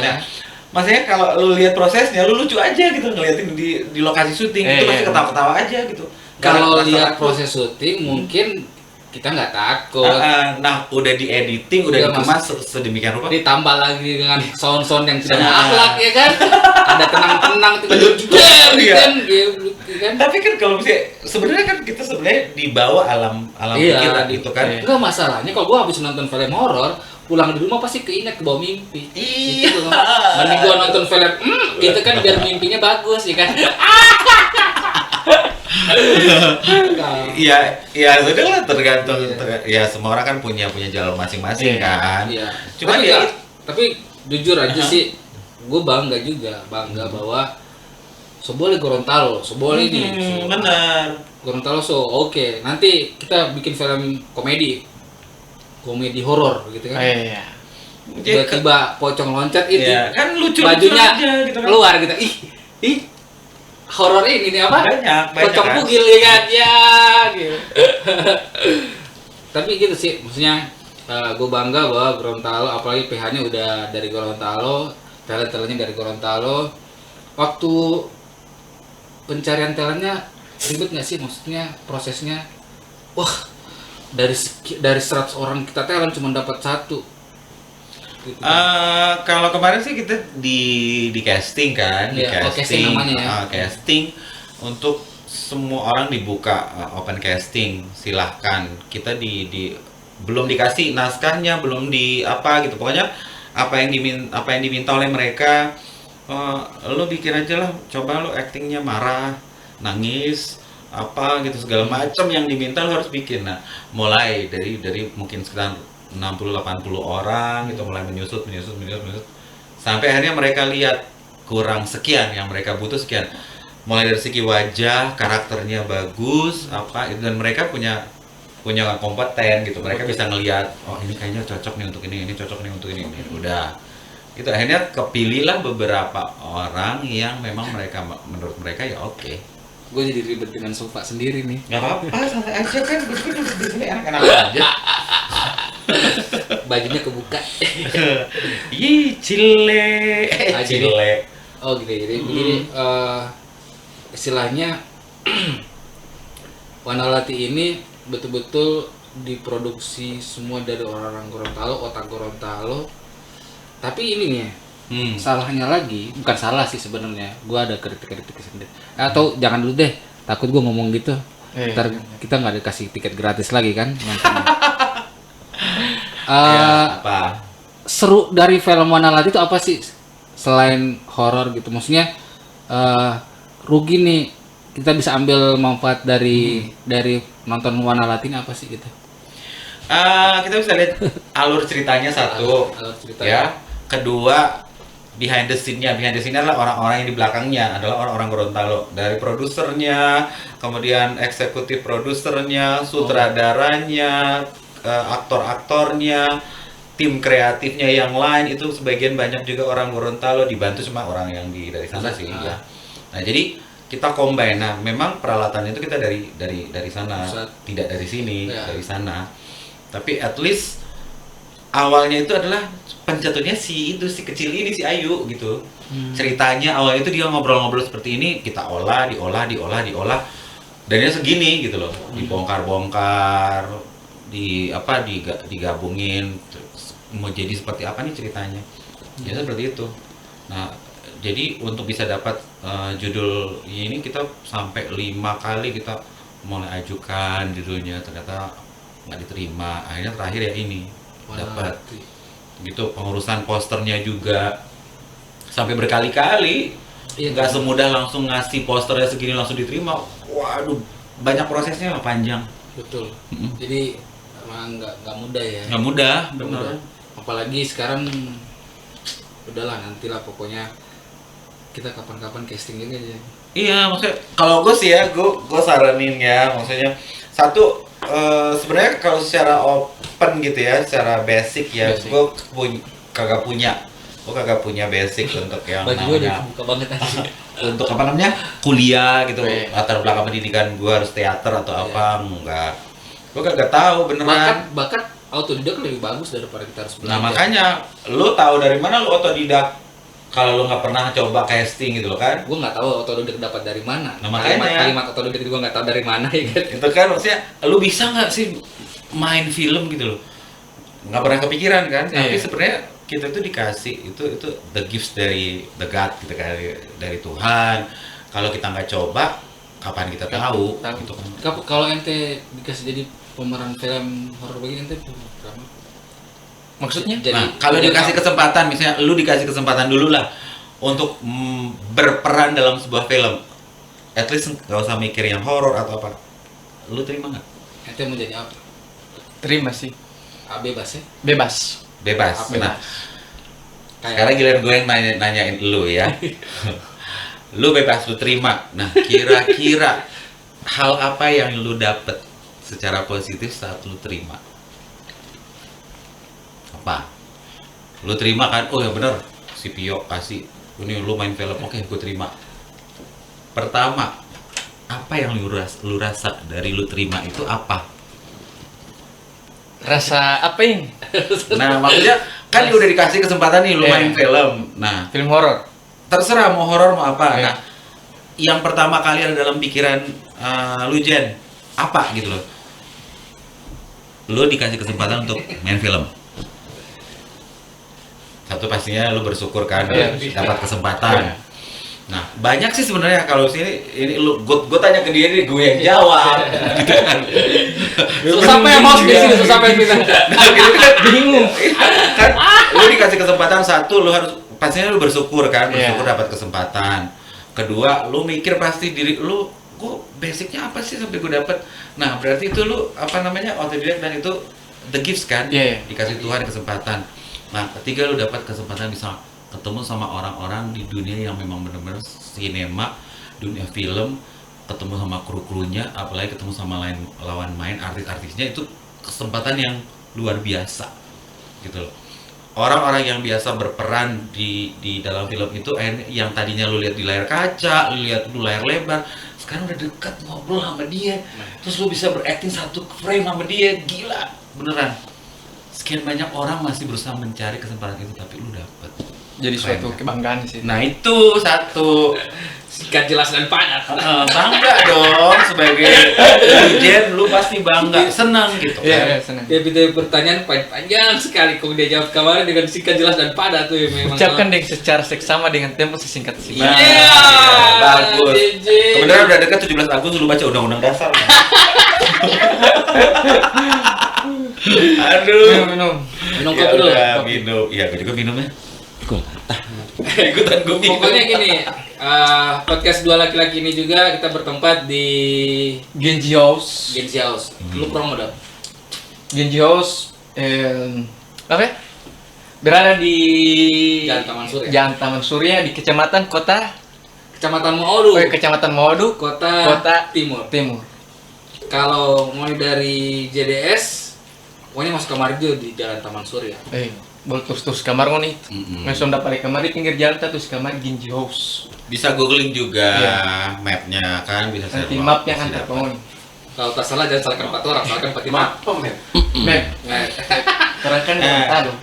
H: Maksudnya kalau lu lihat prosesnya, lu lucu aja gitu ngeliatin di lokasi syuting, itu pasti ketawa-ketawa aja gitu.
F: Kalau lihat proses syuting mungkin kita nggak takut.
H: Nah, udah di editing, udah dikemas sedemikian rupa.
F: Ditambah lagi dengan sound yang tidak akhlak ya kan. Ada tenang-tenang tiba-tiba gitu kan.
H: Tapi kan kalau misalnya sebenarnya kan kita dibawa alam pikiran gitu kan.
F: Enggak, masalahnya kalau gua habis nonton film horor, pulang di rumah pasti keinget ke bawah mimpi. Gitu. Mending gua nonton film gitu kan biar mimpinya bagus ya kan.
H: Ya sudah lah, tergantung ya, semua orang kan punya jalur masing-masing kan.
F: Iya.
H: Cuman
F: tapi jujur aja sih, gue bangga juga bahwa Sobole Gorontalo, Sobole ini.
H: Benar.
F: Gorontalo oke. Nanti kita bikin film komedi horor gitu kan.
I: Iya.
F: Tiba-tiba pocong loncat itu.
H: Iya, kan lucu
F: bajunya
H: aja gitu kan.
F: keluar gitu. Ih. Horor ini apa?
H: Banyak
F: Pocong
H: kan.
F: bugil ya kan. Ya gitu. Tapi gitu sih, maksudnya gue bangga bahwa Gorontalo, apalagi PH-nya udah dari Gorontalo, talent-talentnya dari Gorontalo. Waktu pencarian talentnya ribet nggak sih? Maksudnya prosesnya, wah dari 100 orang kita talent cuma dapat 1. Gitu.
H: Kalau kemarin sih kita di casting kan,
F: Iya, casting namanya ya.
H: Casting untuk semua orang dibuka open casting, silahkan. Kita belum dikasih naskahnya, belum di apa gitu. Pokoknya apa yang diminta oleh mereka, lo bikin aja lah. Coba lo actingnya marah, nangis, apa gitu segala macam yang diminta lo harus bikin. Nah, mulai dari mungkin sekitar 60-80 orang gitu, mulai menyusut sampai akhirnya mereka lihat kurang sekian, yang mereka butuh sekian. Mulai dari segi wajah, karakternya bagus, apa, dan mereka punya kompeten gitu. Mereka bisa ngelihat, oh ini kayaknya cocok nih untuk ini cocok nih untuk ini. Udah. Itu akhirnya kepilihlah beberapa orang yang memang menurut mereka ya oke.
F: Gue jadi ribet dengan sofa sendiri nih.
H: Gak apa-apa, santai aja kan. Gue duduk di sini enak-enak aja.
F: Bajunya kebuka.
H: Ih, cile.
F: Oh gitu. Jadi istilahnya Wanalati ini betul-betul diproduksi semua dari orang-orang Gorontalo, otak Gorontalo. Tapi ini nih, salahnya lagi, bukan salah sih sebenarnya. Gua ada kritik-kritik sendiri. Atau jangan dulu deh, takut gua ngomong gitu. Ntar kita nggak dikasih tiket gratis lagi kan?
H: Apa?
F: Seru dari film Wanalati itu apa sih? Selain horor gitu, maksudnya rugi nih, kita bisa ambil manfaat dari nonton Wanalati ini apa sih gitu?
H: Kita bisa lihat alur ceritanya satu,
F: alur ceritanya.
H: ya. Kedua, behind the scene-nya adalah orang-orang yang di belakangnya, adalah orang-orang Gorontalo, dari produsernya, kemudian eksekutif produsernya, sutradaranya, aktor-aktornya, tim kreatifnya yang lain, itu sebagian banyak juga orang Gorontalo, dibantu sama orang yang dari sana sih ya. Nah, jadi kita combine. Nah, memang peralatan itu kita dari sana, tidak dari sini, dari sana. Tapi at least awalnya itu adalah pencetusnya si kecil ini, si Ayu gitu. Ceritanya awalnya itu dia ngobrol-ngobrol seperti ini, kita diolah dan dia segini gitu loh. Dibongkar-bongkar, digabungin, mau jadi seperti apa nih ceritanya. Ya seperti itu. Nah, jadi untuk bisa dapat judul ini kita sampai 5 kali kita mulai ajukan judulnya, ternyata nggak diterima. Akhirnya terakhir ya ini dapat. Gitu, pengurusan posternya juga sampai berkali-kali. Nggak semudah langsung ngasih posternya segini langsung diterima. Waduh, banyak prosesnya lah, panjang.
F: Betul. Jadi emang nggak mudah ya.
H: Nggak mudah, benar.
F: Apalagi sekarang udahlah, nantilah pokoknya kita kapan-kapan casting juga aja.
H: Iya, maksudnya kalau gue sih ya, gue saranin ya, maksudnya satu, sebenarnya kalau secara open gitu ya, secara basic ya, gue kagak punya basic untuk yang namanya
F: buka banget aja.
H: untuk apa namanya kuliah gitu, latar belakang pendidikan gue harus teater atau apa, enggak. Gue kagak tahu beneran.
F: Bakat autodidak lebih bagus daripada kita harus belajar.
H: Nah makanya, lu tahu dari mana lu autodidak? Kalau lu nggak pernah coba casting gitu loh kan?
F: Gue nggak tahu autodidak dapat dari mana.
H: Nah, makanya
F: kalimat autodidak gue nggak tahu dari mana ya kan?
H: Itu kan maksudnya, lu bisa nggak sih main film gitu loh? Nggak pernah kepikiran kan? Tapi sebenarnya kita tuh dikasih itu the gifts dari the God gitu kan, dari Tuhan. Kalau kita nggak coba, kapan kita tahu? Gitu kan?
F: Kalau ente dikasih jadi pemeran film horor begini, ente berapa? Maksudnya?
H: Nah, kalau dikasih kesempatan, misalnya lu dikasih kesempatan dulu lah untuk berperan dalam sebuah film, at least nggak usah mikir yang horor atau apa, lu terima nggak?
F: Ente mau jadi apa?
I: Terima sih.
F: Bebas ya?
I: Bebas.
H: Nah,
J: Sekarang giliran gue yang nanyain lu ya. Lu bebas, lu terima. Nah, kira-kira hal apa yang lu dapet secara positif saat lu terima? Apa? Lu terima kan? Oh ya bener, si Pio kasih, ini lu main film, oke gue terima. Pertama, apa yang lu rasa dari lu terima itu apa?
I: Rasa apa ini?
J: Nah, maksudnya kan udah dikasih kesempatan nih lu main film. Nah,
I: Film horor.
J: terserah mau horor mau apa.
I: Iya.
J: Nah, yang pertama kali ada dalam pikiran lu Jen, apa gitu loh? Lu dikasih kesempatan untuk main film. Satu pastinya lu bersyukur kan dapat kesempatan. Nah, banyak sih sebenarnya kalau sini ini lu gue tanya ke dia, gue yang jawab. Gitu kan.
F: Susah apa ya Mas di sini, susah apa kita.
J: Nah, gitu kan bingung. Kan lu dikasih kesempatan satu, lu harus pastinya lu bersyukur kan, bersyukur dapat kesempatan. Kedua, lu mikir pasti diri lu, kok basicnya apa sih sampai gue dapet. Nah, berarti itu lu apa namanya otodidak dan itu the gifts kan, dikasih Tuhan kesempatan. Nah, ketiga lu dapat kesempatan bisa ketemu sama orang-orang di dunia yang memang benar-benar sinema, dunia film, ketemu sama kru-krunya, apalagi ketemu sama lawan main artis-artisnya, itu kesempatan yang luar biasa gitu loh. Orang-orang yang biasa berperan di dalam film itu yang tadinya lu lihat di layar kaca, lu lihat di layar lebar, sekarang udah dekat ngobrol sama dia, terus lu bisa berakting satu frame sama dia, gila beneran. Sekian banyak orang masih berusaha mencari kesempatan itu, tapi lu dapet.
I: Jadi suatu kebanggaan sih.
J: Nah itu satu.
F: Singkat, jelas dan padat.
J: Bangga dong sebagai Jen, lu pasti bangga, senang gitu kan.
I: Iya, senang.
F: Dia pinta pertanyaan panjang sekali, kok dia jawab kemarin dengan singkat, jelas dan padat tuh ya memang.
I: Ucapkan deh secara seksama dengan tempo sesingkat singkat.
J: Nah, bagus. Kebenaran udah dekat 17 Agustus, lu baca undang-undang dasar. Aduh.
I: Minum.
F: Minum kopi dulu.
J: Minum. Iya, gue juga minum ya. Ikutan gue minum.
F: Pokoknya gini, podcast dua laki-laki ini juga kita bertempat di
I: Genji House.
F: Genji House. Lu promo dong.
I: Genji House apa ya? Berada di
F: Jalan Taman Surya.
I: Jalan Taman Surya di Kecamatan
F: Kecamatan Moodu.
I: Kecamatan Moodu,
F: Kota Timur.
I: Timur.
F: Kalau mulai dari JDS, pokoknya masuk kamar itu di Jalan Taman Surya.
I: Boleh terus kamar mau nih. Langsung dapat kamar di pinggir jalan terus kamar Genji House.
J: Bisa googling juga mapnya kan, bisa share.
I: Nanti map yang antar kamu nih.
F: Kalau tak salah jangan salahkan 4 orang, salahkan 4 map.
I: Map. Karena kan tahu.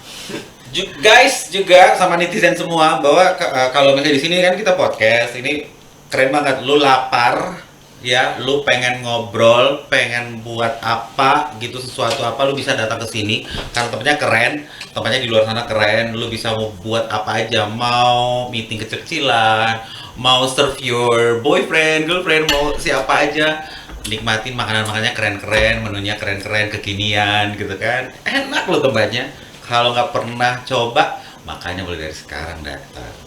J: Guys juga sama netizen semua bahwa kalau misalnya di sini kan kita podcast, ini keren banget. Lu lapar ya, lu pengen ngobrol, pengen buat apa gitu, sesuatu apa, lu bisa datang ke sini karena tempatnya keren, tempatnya di luar sana keren. Lu bisa mau buat apa aja, mau meeting kecil-kecilan, mau serve your boyfriend, girlfriend, mau siapa aja, nikmatin makanan-makanannya keren-keren, menunya keren-keren, kekinian gitu kan. Enak loh tempatnya. Kalau nggak pernah coba, makanya mulai dari sekarang datang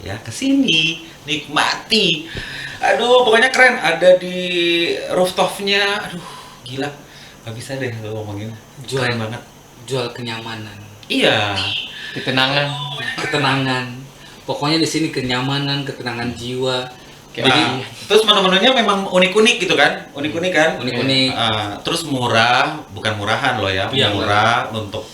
J: ya ke sini, nikmati. Aduh, pokoknya keren. Ada di rooftopnya. Aduh, gila. Gak bisa deh lo ngomongin. Keren banget.
F: Jual kenyamanan.
J: Iya.
F: Ketenangan. Pokoknya di sini kenyamanan, ketenangan jiwa.
J: Jadi, terus menu-menunya memang unik-unik gitu kan? Unik-unik kan?
F: Unik-unik.
J: Terus murah, bukan murahan loh ya.
F: Iya,
J: murah untuk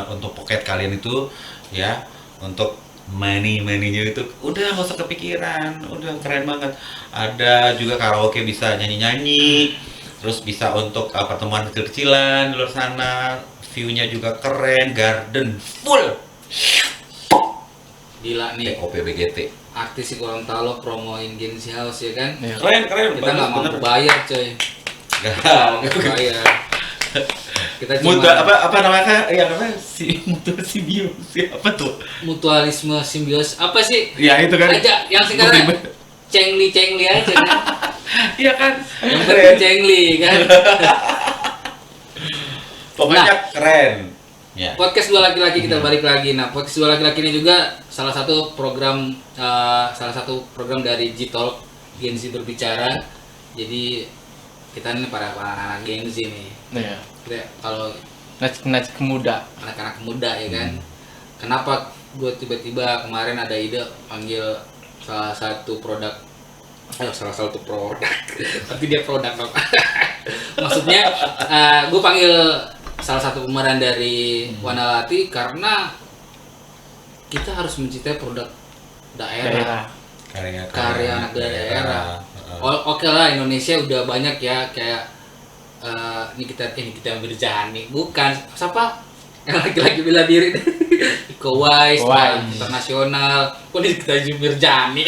J: untuk pocket kalian itu ya, untuk money-nya itu udah nggak usah kepikiran, udah keren banget. Ada juga karaoke, bisa nyanyi-nyanyi, terus bisa untuk pertemuan kecil-kecilan di luar sana, view-nya juga keren, garden full.
F: Gila nih.
J: TOP BGT.
F: Artis di Gorontalo promoin Genji House ya kan?
J: Keren.
F: Kita nggak mampu bayar coy. Nggak bayar. Kita cuma
J: apa namanya simbiosis apa tuh?
F: Mutualisme simbiosis apa sih?
J: Ya itu kan.
F: Aja yang sekarang cengli aja kan.
J: Iya kan.
F: Yang penting cengli kan.
J: Pokoknya keren. Ya.
F: Podcast dua laki-laki kita balik lagi. Nah, podcast dua laki-laki ini juga salah satu program dari G-Talk, Gen Z berbicara. Jadi kita ini para anak Gen Z nih.
I: Iya.
F: Kalau
I: anak-anak muda
F: ya kan. kenapa gue tiba-tiba kemarin ada ide panggil salah satu produk tapi dia produk apa? Maksudnya gue panggil salah satu pemeran dari Wanalati karena kita harus mencintai produk daerah. Karya anak daerah. Oke lah, Indonesia udah banyak ya kayak ini kita Mirjani, bukan siapa yang lagi-lagi bela diri Iko Uwais, internasional, kok ini kita Mirjani.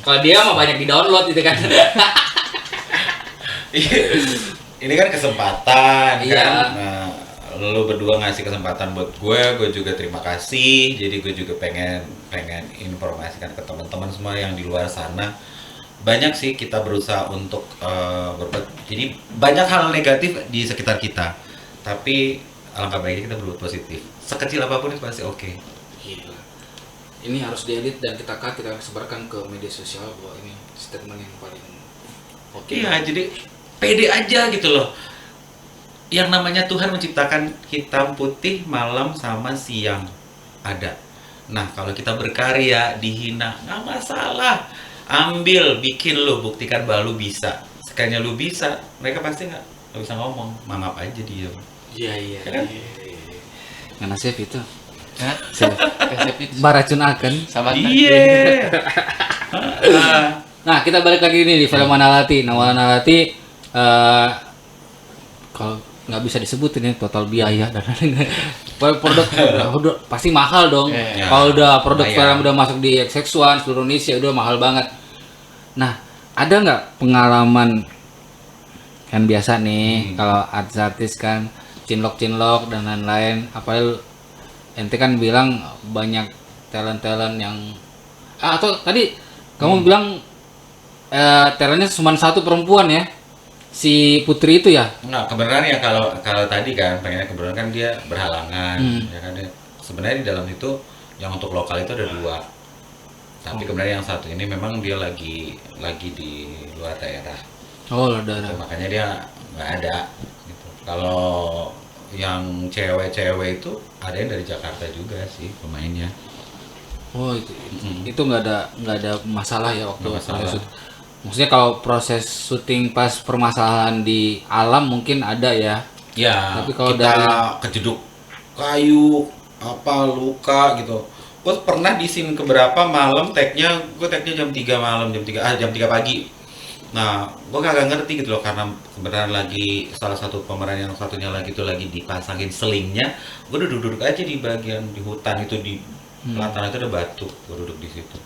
F: Kalau dia mah banyak di download gitu kan.
J: Ini kan kesempatan
F: Iya.
J: kan. Nah, lu berdua ngasih kesempatan buat gue juga terima kasih. Jadi gue juga pengen informasikan ke teman-teman semua yang di luar sana. Banyak sih kita berusaha untuk berbuat. Jadi banyak hal negatif di sekitar kita. Tapi alangkah baiknya kita berbuat positif. Sekecil apapun itu pasti oke.
F: Gila. Ini harus diedit dan kita sebarkan ke media sosial bahwa ini statement yang paling oke.
J: Iya, jadi pede aja gitu loh. Yang namanya Tuhan menciptakan hitam putih, malam sama siang ada. Nah, kalau kita berkarya dihina nggak masalah. Ambil, bikin lu, buktikan bahwa lu bisa. Sekalinya lu bisa, mereka pasti nggak bisa ngomong. Mangap aja dia.
F: Iya.
J: Kan?
F: Nggak nasib itu.
I: Hah? Kasep itu
F: Baracun akan.
I: sama
J: Iya.
F: Nah, kita balik lagi nih di film Wanalati. Nah, Wanalati kalau nggak bisa disebut ini total biaya dan lain-lain. Produk pasti mahal dong.
J: Ya,
F: Kalau udah produk
J: lumayan.
F: film udah masuk di XX1 seluruh Indonesia udah mahal banget. Nah, ada nggak pengalaman kan biasa nih kalau artis-artis kan cinlok dan lain-lain. Apalagi ente kan bilang banyak talent yang atau tadi kamu bilang talentnya cuma satu perempuan ya, si Putri itu ya?
J: Nah, kebenaran ya kalau tadi kan pengennya kebenaran kan dia berhalangan, ya kan dia. Sebenarnya di dalam itu yang untuk lokal itu ada 2. Tapi kebenaran yang satu ini memang dia lagi di luar daerah.
F: Oh, luar daerah.
J: Makanya dia nggak ada. Gitu. Kalau yang cewek-cewek itu ada yang dari Jakarta juga sih pemainnya.
F: Oh, itu nggak ada masalah ya waktu
J: Nggak masalah.
F: proses. Maksudnya kalau proses syuting pas permasalahan di alam mungkin ada ya.
J: Ya,
F: Tapi kalau
J: kita
F: dari
J: kejeduk kayu, apa luka gitu. Gue pernah di scene keberapa malam tag-nya jam 3 malam, jam 3 pagi. Nah, gue kagak ngerti gitu loh karena kebenaran lagi salah satu pemeran yang satunya lagi itu lagi dipasangin selingnya. Gue duduk aja di bagian di hutan itu di pelataran itu ada batu, gue duduk di situ.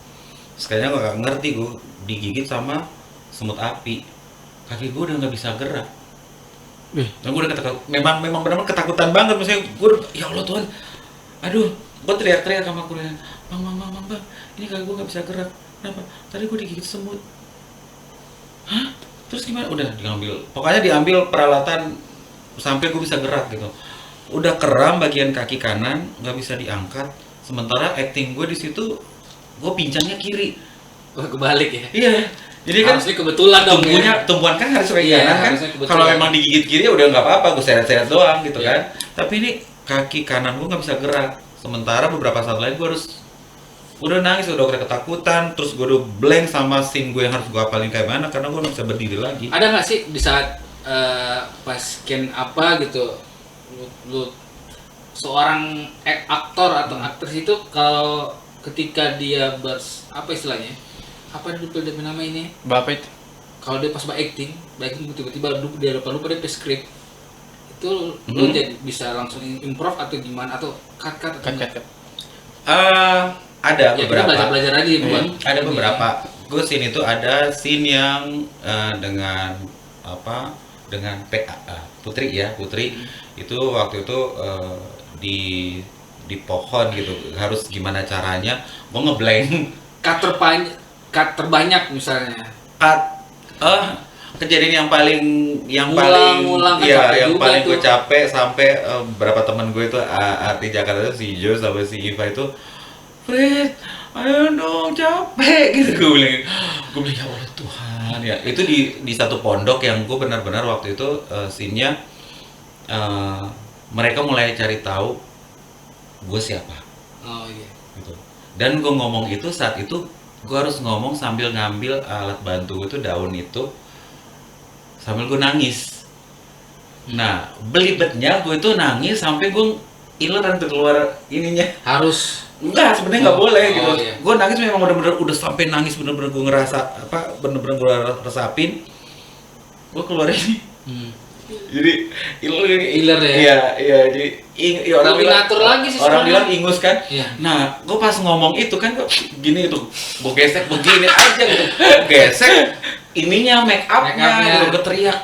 J: Sekalinya gue gak ngerti, gue digigit sama semut api. Kaki gue udah nggak bisa gerak. Dan gue udah memang benar-benar ketakutan banget. Maksudnya gue ya Allah Tuhan, aduh, gue teriak-teriak sama kuliah, bang, ini kaki gue nggak bisa gerak. Kenapa? Tadi gue digigit semut. Hah? Terus gimana? Udah diambil peralatan sampai gue bisa gerak gitu. Udah kram bagian kaki kanan, nggak bisa diangkat. Sementara acting gue di situ, gue pincangnya kiri.
F: kebalik ya.
J: Iya. Jadi kan
F: Harusnya kebetulan dong ya.
J: tumpuan kan harus sebagai
F: Iya,
J: kanan kan.
F: harusnya kebetulan.
J: Kalau memang digigit kiri ya udah nggak apa-apa, gue seret-seret doang gitu
F: Iya.
J: kan. Tapi ini kaki kanan gue nggak bisa gerak. Sementara beberapa saat lain gue udah nangis, udah ketakutan, terus gue udah blank sama scene gue yang harus gue hafalin kayak mana karena gue nggak bisa berdiri lagi.
F: Ada nggak sih di saat pas scan apa gitu, lu seorang aktor atau aktris itu kalau ketika dia apa istilahnya? Apa dulu nama ini?
I: Bapak itu
F: Kalau dia pas acting tiba-tiba dia lupa dia script itu lu jadi bisa langsung improv atau gimana atau cut atau
I: cut.
J: Ada
F: ya,
J: beberapa.
F: kita belajar aja buat
J: Ada beberapa. Gue scene itu ada scene yang dengan Putri itu waktu itu di pohon gitu, harus gimana caranya gue ngeblank
F: cut terbanyak misalnya
J: kejadian yang paling
F: Ngulang kan capek
J: yang
F: juga
J: paling
F: tuh.
J: gue capek sampai beberapa teman gue itu arti Jakarta itu si Jo sama si Iva itu, Fred ayo dong capek gitu, gue bilang ya Allah Tuhan ya. Itu di satu pondok yang gue benar-benar waktu itu scene-nya mereka mulai cari tahu gue siapa.
F: Oh iya.
J: gitu. Dan gue ngomong itu saat itu gue harus ngomong sambil ngambil alat bantu itu daun itu sambil gue nangis. Nah belibetnya gue itu nangis sampai gue ileran tuh keluar ininya.
F: Harus
J: Enggak, sebenarnya nggak boleh gitu.
F: Iya.
J: Gue nangis memang bener-bener udah sampai nangis bener-bener gue ngerasa apa bener-bener gue resapin. Gue keluar ini. Jadi
F: iler ya.
J: Iya, jadi orang
F: lebih
J: bilang,
F: ngatur lagi sih
J: orang
F: sebenarnya.
J: bilang ingus kan.
F: Iya.
J: Nah, gue pas ngomong itu kan gue gini itu, gue gesek begini aja gitu. Gesek ininya make upnya gitu, gue teriak.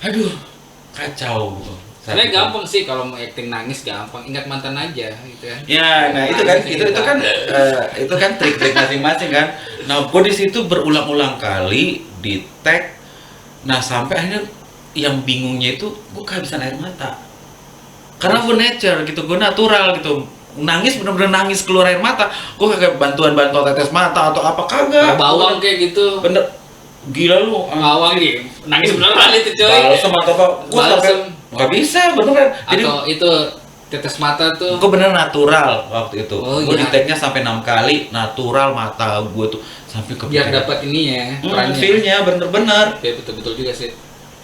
J: Aduh, kacau.
F: Sebenarnya gampang sih kalau mau acting nangis gampang, ingat mantan aja gitu kan.
J: Ya, nah itu kan itu kan trik-trik masing-masing kan. Nah, gue di situ berulang-ulang kali di tag. Nah, sampai akhirnya yang bingungnya itu gue kehabisan air mata. Karena gue nature gitu, gue natural gitu. Nangis bener-bener nangis keluar air mata. Gue kagak bantuan tetes mata atau apa kagak.
F: Bawang kayak gitu.
J: Bener. Gila lu.
F: Bawang nih. Nangis beneran itu coy.
J: Balsem atau apa? Gue sampai nggak bisa beneran. Jadi
F: atau itu tetes mata tuh.
J: Gue bener natural waktu itu.
F: Oh,
J: Gue
F: iya.
J: di tag-nya sampai 6 kali natural mata gue tuh sampai
F: Biar dapat ini ya. perannya.
J: feel-nya bener-bener.
F: Ya betul-betul juga sih.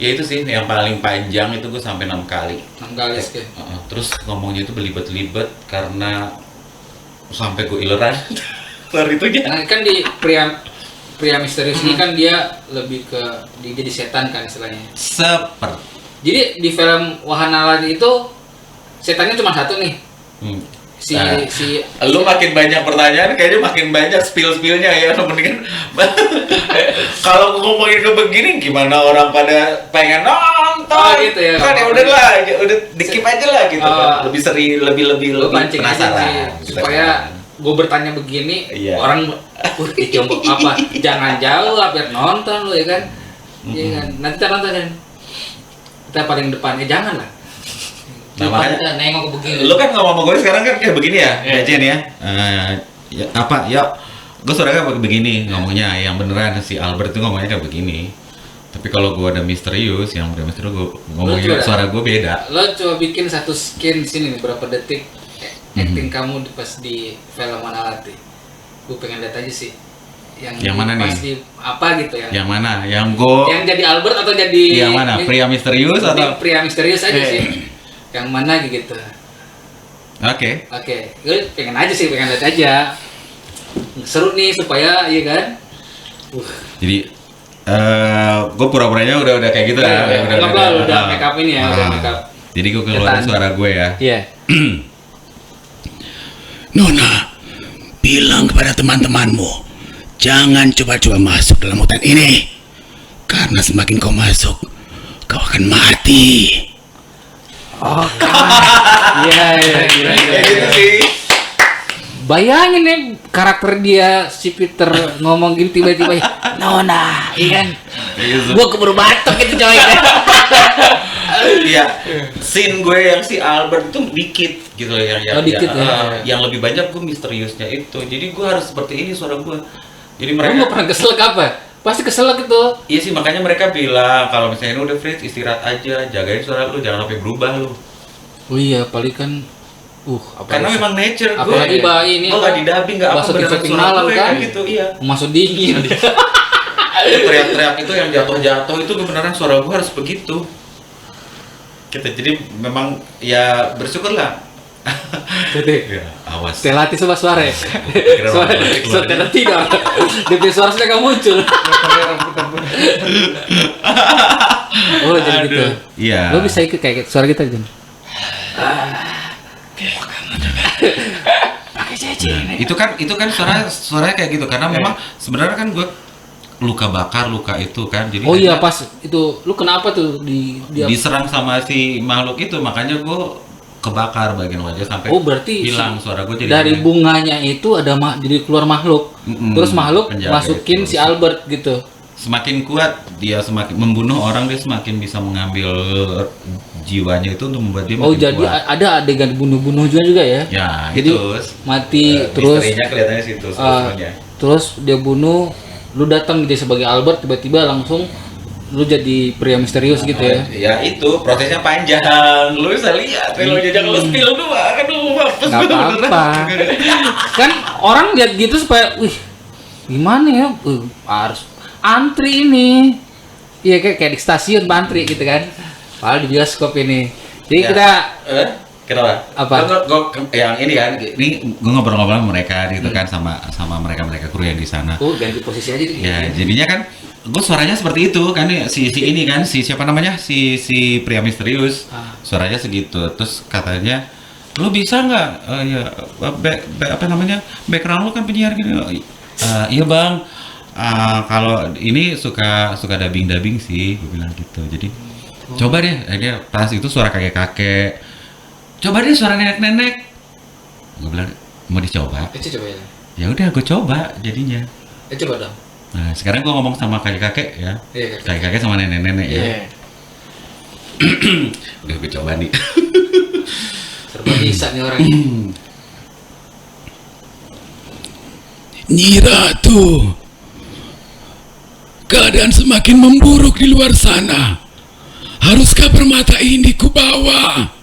J: Ya itu sih yang paling panjang itu gue sampai 6 kali.
F: 6 kali sih.
J: Terus ngomongnya itu belibet-libet karena sampai gue ileran. Keluar itunya.
F: Nah, kan di pria misterius ini kan dia lebih ke jadi setan kan istilahnya.
J: Seperti.
F: Jadi di film Wahana Lali itu setannya cuma satu nih. Si
J: Lu makin banyak pertanyaan kayaknya makin banyak spill-spillnya ya. Mendingan kalau ngomongin ke begini gimana orang pada pengen nonton.
F: Oh, gitu ya.
J: Kan ya udahlah, udah di-keep aja lah gitu kan. Lebih seri, lebih
F: pancing aja
J: penasaran.
F: sih, supaya gue bertanya begini,
J: Iya.
F: orang coba apa? Jangan jawab biar nonton lo ya kan. Iya kan. Nanti kita nonton kan. Kita paling depan, jangan lah.
J: Nah, makanya
F: kita nengok begini.
J: lu kan ngomong sama gue sekarang kan kayak begini ya,
F: Iya.
J: Jen ya. Ya apa? Ya, gue suaranya kayak begini ngomongnya. Yang beneran si Albert itu ngomongnya kayak begini. Tapi kalau gue ada misterius, yang udah misterius gue ngomongnya suara gue beda.
F: Lo coba bikin satu skin sini nih, berapa detik acting kamu pas di film Manalati. Gue pengen lihat aja sih.
J: Yang mana nih?
F: Pas di apa gitu ya?
J: Yang mana? Yang gue?
F: Yang jadi Albert atau jadi?
J: Yang mana? Pria misterius atau?
F: Pria misterius aja sih. Yang mana gitu?
J: Oke.
F: Gue pengen aja sih, pengen lihat aja. Seru nih supaya, iya kan?
J: Jadi, gue pura-puranya udah kayak gitu ya.
F: Udah make up ini ya, udah make up.
J: Jadi gue keluarin suara gue ya.
F: Iya.
B: Nona, bilang kepada teman-temanmu, jangan coba-coba masuk dalam hutan ini. Karena semakin kau masuk, kau akan mati.
F: Iya, gila.
J: Gitu sih.
F: Bayangin nih karakter dia si Peter ngomong gini tiba-tiba, Nona, iya kan? Gua keburu batok itu coy.
J: Iya, scene gue yang si Albert itu dikit gitu loh yang
F: dikit ya.
J: Yang lebih banyak gue misteriusnya itu. Jadi gue harus seperti ini suara gue. Jadi
F: Kamu
J: mereka
F: nggak pernah keselak apa? Pasti keselak itu.
J: Iya sih, makanya mereka bilang kalau misalnya ini udah Fritz istirahat aja, jagain suara lu, jangan sampai berubah lu.
F: Oh iya, paling kan
J: Karena memang nature gue.
F: apalagi ini
J: gue nggak didubbing, nggak apa
F: masuk
J: beneran
F: shopping
J: suara
F: malam
J: gue
F: kan
J: gitu, iya.
F: masuk dingin.
J: Teriak-teriak itu yang jatuh-jatuh itu beneran suara gue harus begitu. Jadi memang ya bersyukurlah.
F: Jadi
J: Ya, awas.
F: Telati sama suara. Suara Telati dong. DP suara sudah nggak muncul. Oh jadi gitu.
J: Iya.
F: Lo bisa ikut kayak suara kita Jen.
J: Itu kan suaranya kayak gitu karena memang sebenarnya kan gue luka bakar itu kan jadi
F: oh iya pas itu lu kenapa tuh
J: diserang sama si makhluk itu makanya gue kebakar bagian wajah sampai
F: berarti
J: hilang suara gue jadi
F: dari bunganya itu ada jadi keluar makhluk terus makhluk
J: penjaga
F: masukin
J: itu.
F: si Albert gitu
J: semakin kuat dia semakin membunuh orang dia semakin bisa mengambil jiwanya itu untuk membuat dia makin
F: jadi
J: kuat.
F: ada adegan bunuh-bunuh juga ya jadi
J: itu
F: mati terus
J: misterinya kelihatannya situ sebenarnya.
F: Terus dia bunuh lu datang dia sebagai Albert tiba-tiba langsung
G: lu jadi pria misterius gitu ya.
J: Ya itu prosesnya panjang. Lu bisa lihat kalau jajak lu spill dua, aduh mampus
G: Nggak apa-apa. Kan orang lihat gitu supaya, wih, gimana ya? Harus antri ini. Iya kayak di stasiun antri gitu kan. Padahal di bioskop ini. Jadi
J: Ya.
G: kita
J: Kenapa?
G: Apa?
J: Yang ini kan, ini gue ngobrol-ngobrol sama mereka gitu kan, sama mereka kru yang di sana.
G: ganti posisi aja gitu.
J: Ya jadinya kan, gue suaranya seperti itu kan, si ini kan, si siapa namanya, si pria misterius, suaranya segitu. Terus katanya, lu bisa nggak, ya apa namanya, background lu kan penyiar gini. Iya bang, kalau ini suka dubbing sih, gue bilang gitu. Jadi coba deh, dia pas itu suara kakek-kakek. Coba deh suara nenek-nenek. Gue bilang, mau dicoba?
F: Coba ya.
J: Ya udah, gue coba jadinya.
F: Coba dong.
J: Nah, sekarang gue ngomong sama kakek-kakek ya.
F: Iya,
J: Kakek-kakek sama nenek-nenek ya.
F: Iya.
J: Udah gue coba nih.
F: Serba bisa nih orang.
B: Nyi Ratu, keadaan semakin memburuk di luar sana. Haruskah permata ini kubawa?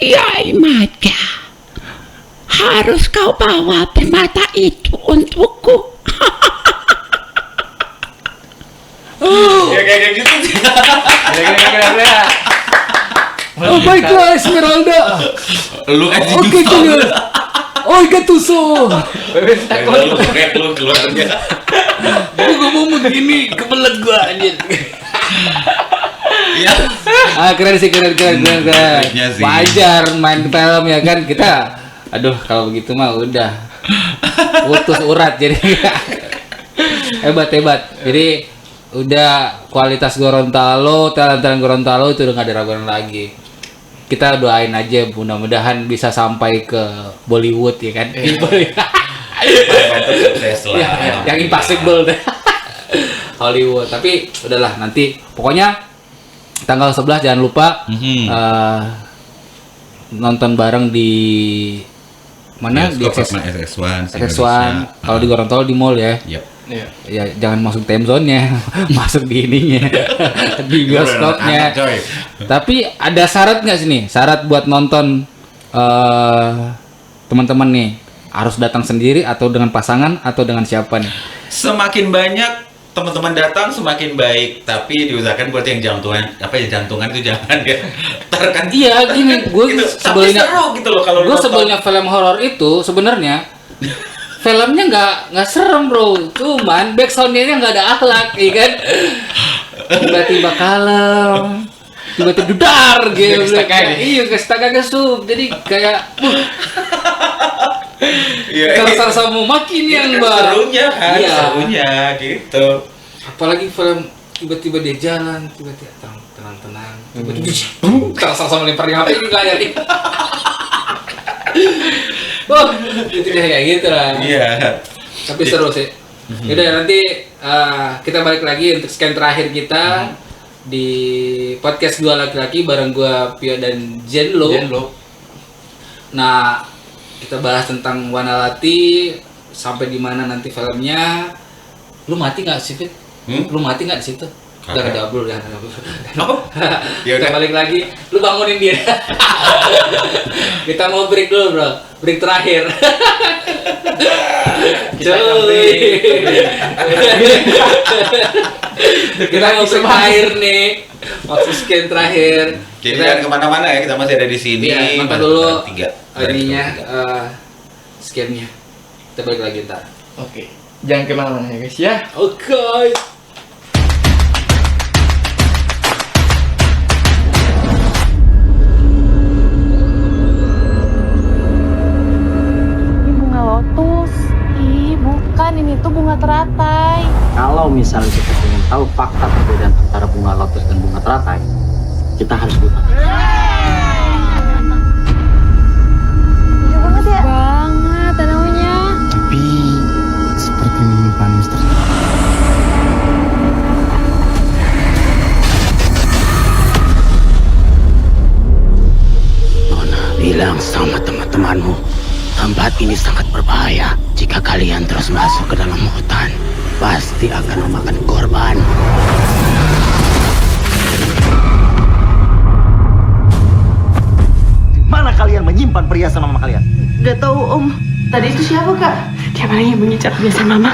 K: Kiai Maja, harus kau bawa permata itu untukku.
J: Ya kayak gitu sih.
G: Oh baiklah Esmeralda.
J: Lu kasih
G: Oke kalian. Oh Gattuso.
J: Lu keluarnya.
F: Gue ngomong begini, kebelet gua anjir.
J: Iya.
G: Keren sih.
J: Iya sih.
G: Wajar main film ya kan kita. Aduh kalau begitu mah udah putus urat jadi. hebat. Jadi udah kualitas Gorontalo, talent Gorontalo itu udah nggak diragukan lagi. Kita doain aja mudah-mudahan bisa sampai ke Bollywood ya kan.
J: Sukses lah.
G: Yang impossible deh. Hollywood. Tapi udahlah nanti pokoknya tanggal 11 jangan lupa nonton bareng di mana? Di
J: SS1.
G: Kalau di Gorontalo di mall ya.
J: Yep.
G: Ya jangan masuk time zone-nya, masuk di ininya, di bioskopnya. Tapi ada syarat nggak sih nih? Syarat buat nonton teman-teman nih harus datang sendiri atau dengan pasangan atau dengan siapa nih?
J: Semakin banyak teman-teman datang semakin baik, tapi diusahakan buat yang jantungan itu jangan ya. Ntar kan
G: Iya gini, gue
J: gitu. Tapi seru gitu loh kalau
G: gue sebelnya film horor itu sebenarnya filmnya nggak serem bro, cuman backsoundnya nggak ada akhlak, iya kan? Tiba-tiba kalem, tiba-tiba dudar gitu. Iya, kestaga gesub, jadi kayak terasa mau makin yang
J: serunya kan,
G: iya.
J: serunya gitu.
G: Apalagi film tiba-tiba dia jalan, tiba-tiba tenang, tiba-tiba terasa sama lemparnya HP juga jadi. Oh, itu kayak gitu lah.
J: Iya.
G: Tapi seru sih. Yaudah nanti kita balik lagi untuk scan terakhir kita di podcast Dua Laki-Laki bareng gua Pio dan Jenlo. Nah, kita bahas tentang Wanalati sampai di mana nanti filmnya. Lu mati nggak sih, Fit? Lu mati nggak di situ? Udah ada bro, Ya udah balik lagi, lu bangunin dia. Kita mau break dulu bro, break terakhir. Kita mau break terakhir nih, waktu scan terakhir.
J: Jadi jangan kemana-mana ya, kita masih ada di sini.
G: Iya, nonton dulu
J: ininya,
G: scannya. Kita balik lagi ntar.
I: Oke, jangan kemana-mana ya guys ya.
G: Oke.
A: Ini tuh bunga teratai.
L: Kalau misalnya kita ingin tahu fakta perbedaan antara bunga lotus dan bunga teratai, kita harus buta.
A: Iya banget ya. Banget namanya.
C: Tapi seperti menyimpan misteri.
K: Nona bilang sama teman-temanmu
B: Tempat ini sangat berbahaya. Jika kalian terus masuk ke dalam hutan, pasti akan memakan korban.
D: Mana kalian menyimpan perhiasan mama kalian?
E: Gak tahu Om. Tadi itu siapa Kak? Kayak mana yang mengincar biasa Mama?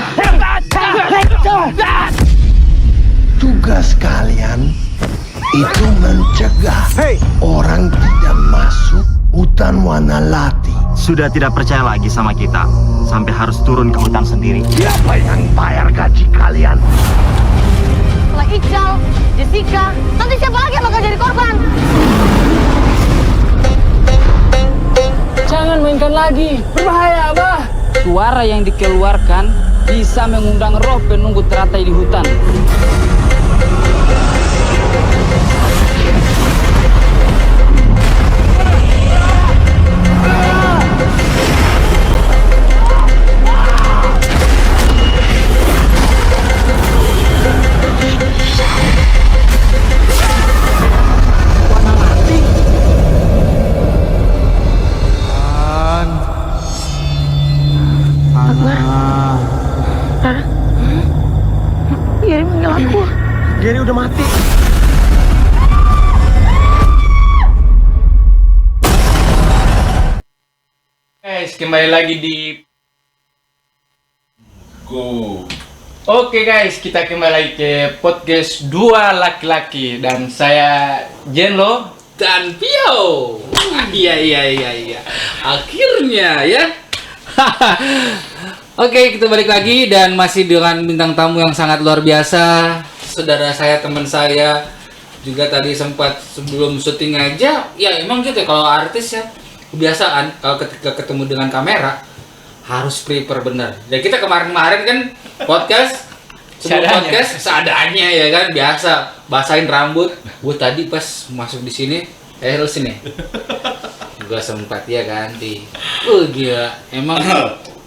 M: Tugas kalian itu mencegah orang tidak masuk hutan Wanalati.
D: Sudah tidak percaya lagi sama kita, sampai harus turun ke hutan sendiri.
M: Siapa yang bayar gaji kalian?
A: Setelah Ical, Jessica, nanti siapa lagi yang bakal jadi korban?
N: Jangan mainkan lagi, berbahaya Abah. Suara yang dikeluarkan bisa mengundang roh penunggu teratai di hutan.
E: Gary meninggal aku.
M: Gary udah mati.
I: Guys, kembali lagi di Go. Oke guys, kita kembali lagi ke podcast Dua Laki-Laki dan saya Jenlo
F: dan Pio. Iya. Akhirnya ya. Oke, kita balik lagi dan masih dengan bintang tamu yang sangat luar biasa. Saudara saya, teman saya juga tadi sempat sebelum syuting aja. Ya emang gitu ya, kalau artis ya kebiasaan kalau ketika ketemu dengan kamera harus prepare benar. Dan kita kemarin-kemarin kan podcast seadanya ya kan, biasa basahin rambut. Gue tadi pas masuk di sini, lu sini. Gue sempat ya kan gila. Emang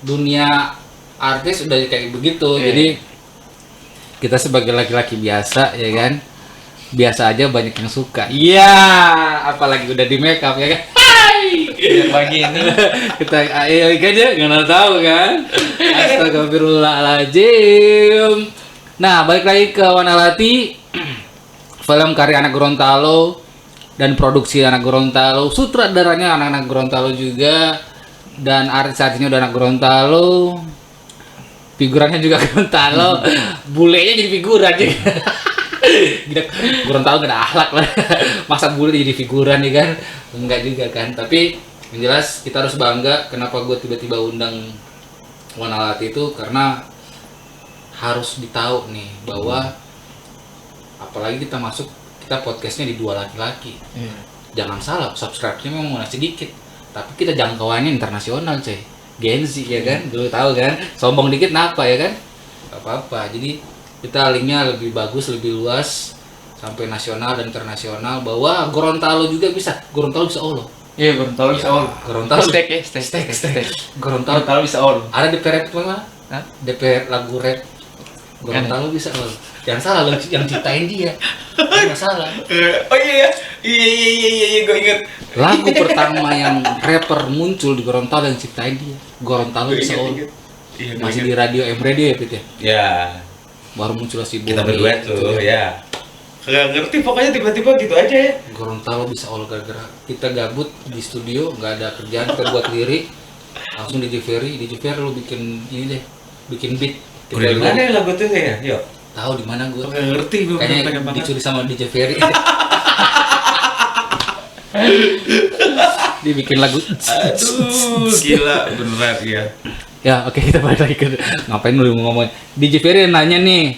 F: dunia artis udah kayak begitu. Jadi kita sebagai laki-laki biasa ya kan, biasa aja banyak yang suka. Iya, apalagi udah di make up ya kan. Pagi ini kita ayo aja nggak tahu kan. Astagfirullahaladzim. Nah, balik lagi ke Wanalati, film karya anak Gorontalo dan produksi anak Gorontalo, sutradaranya anak-anak Gorontalo juga, dan artis-artisnya udah anak Gorontalo, figurannya juga Gorontalo, bulenya jadi figuran juga. Gila, Gorontalo gak ada akhlak lah. Masa bule jadi figuran ya kan? Enggak juga kan. Tapi yang jelas kita harus bangga. Kenapa gue tiba-tiba undang Wanalati itu karena harus ditahu nih bahwa apalagi kita podcastnya di Dua Laki-Laki. Jangan salah, subscribe-nya memang sedikit, tapi kita jangkauannya internasional coy. Gen Z ya kan, dulu tahu kan, sombong dikit napa ya kan, gak apa-apa. Jadi kita linknya lebih bagus, lebih luas, sampai nasional dan internasional, bahwa Gorontalo juga bisa, Gorontalo bisa all.
I: Iya, Gorontalo bisa all.
F: Gorontalo
I: steak. Gorontalo bisa all.
F: Ada DP rap mana? DP lagu rap Gorontalo bisa all. Jangan salah, yang ciptain dia. Jangan salah.
I: Oh iya, gue inget.
F: Lagu pertama yang rapper muncul di Gorontalo yang ciptain dia. Gorontalo bisa all. Masih di radio Radio ya, Pit ya?
J: Ya.
F: Baru muncul si
J: kita berdua tuh ya. Kagak ngerti, pokoknya tiba-tiba gitu aja ya.
F: Gorontalo bisa all gara-gara kita gabut di studio, nggak ada kerjaan, kita buat lirik, langsung DJ Ferry lu bikin ini deh, bikin beat.
J: Udah di mana ya lagu tuh ya? Yuk.
F: Tahu di mana gue?
J: Nggak ngerti gue.
F: Kayaknya dicuri sama DJ Ferry. Dibikin lagu.
J: Aduh, gila beneran ya.
F: Ya oke, kita balik lagi ke ngapain lu ngomong. DJ Ferry nanya nih.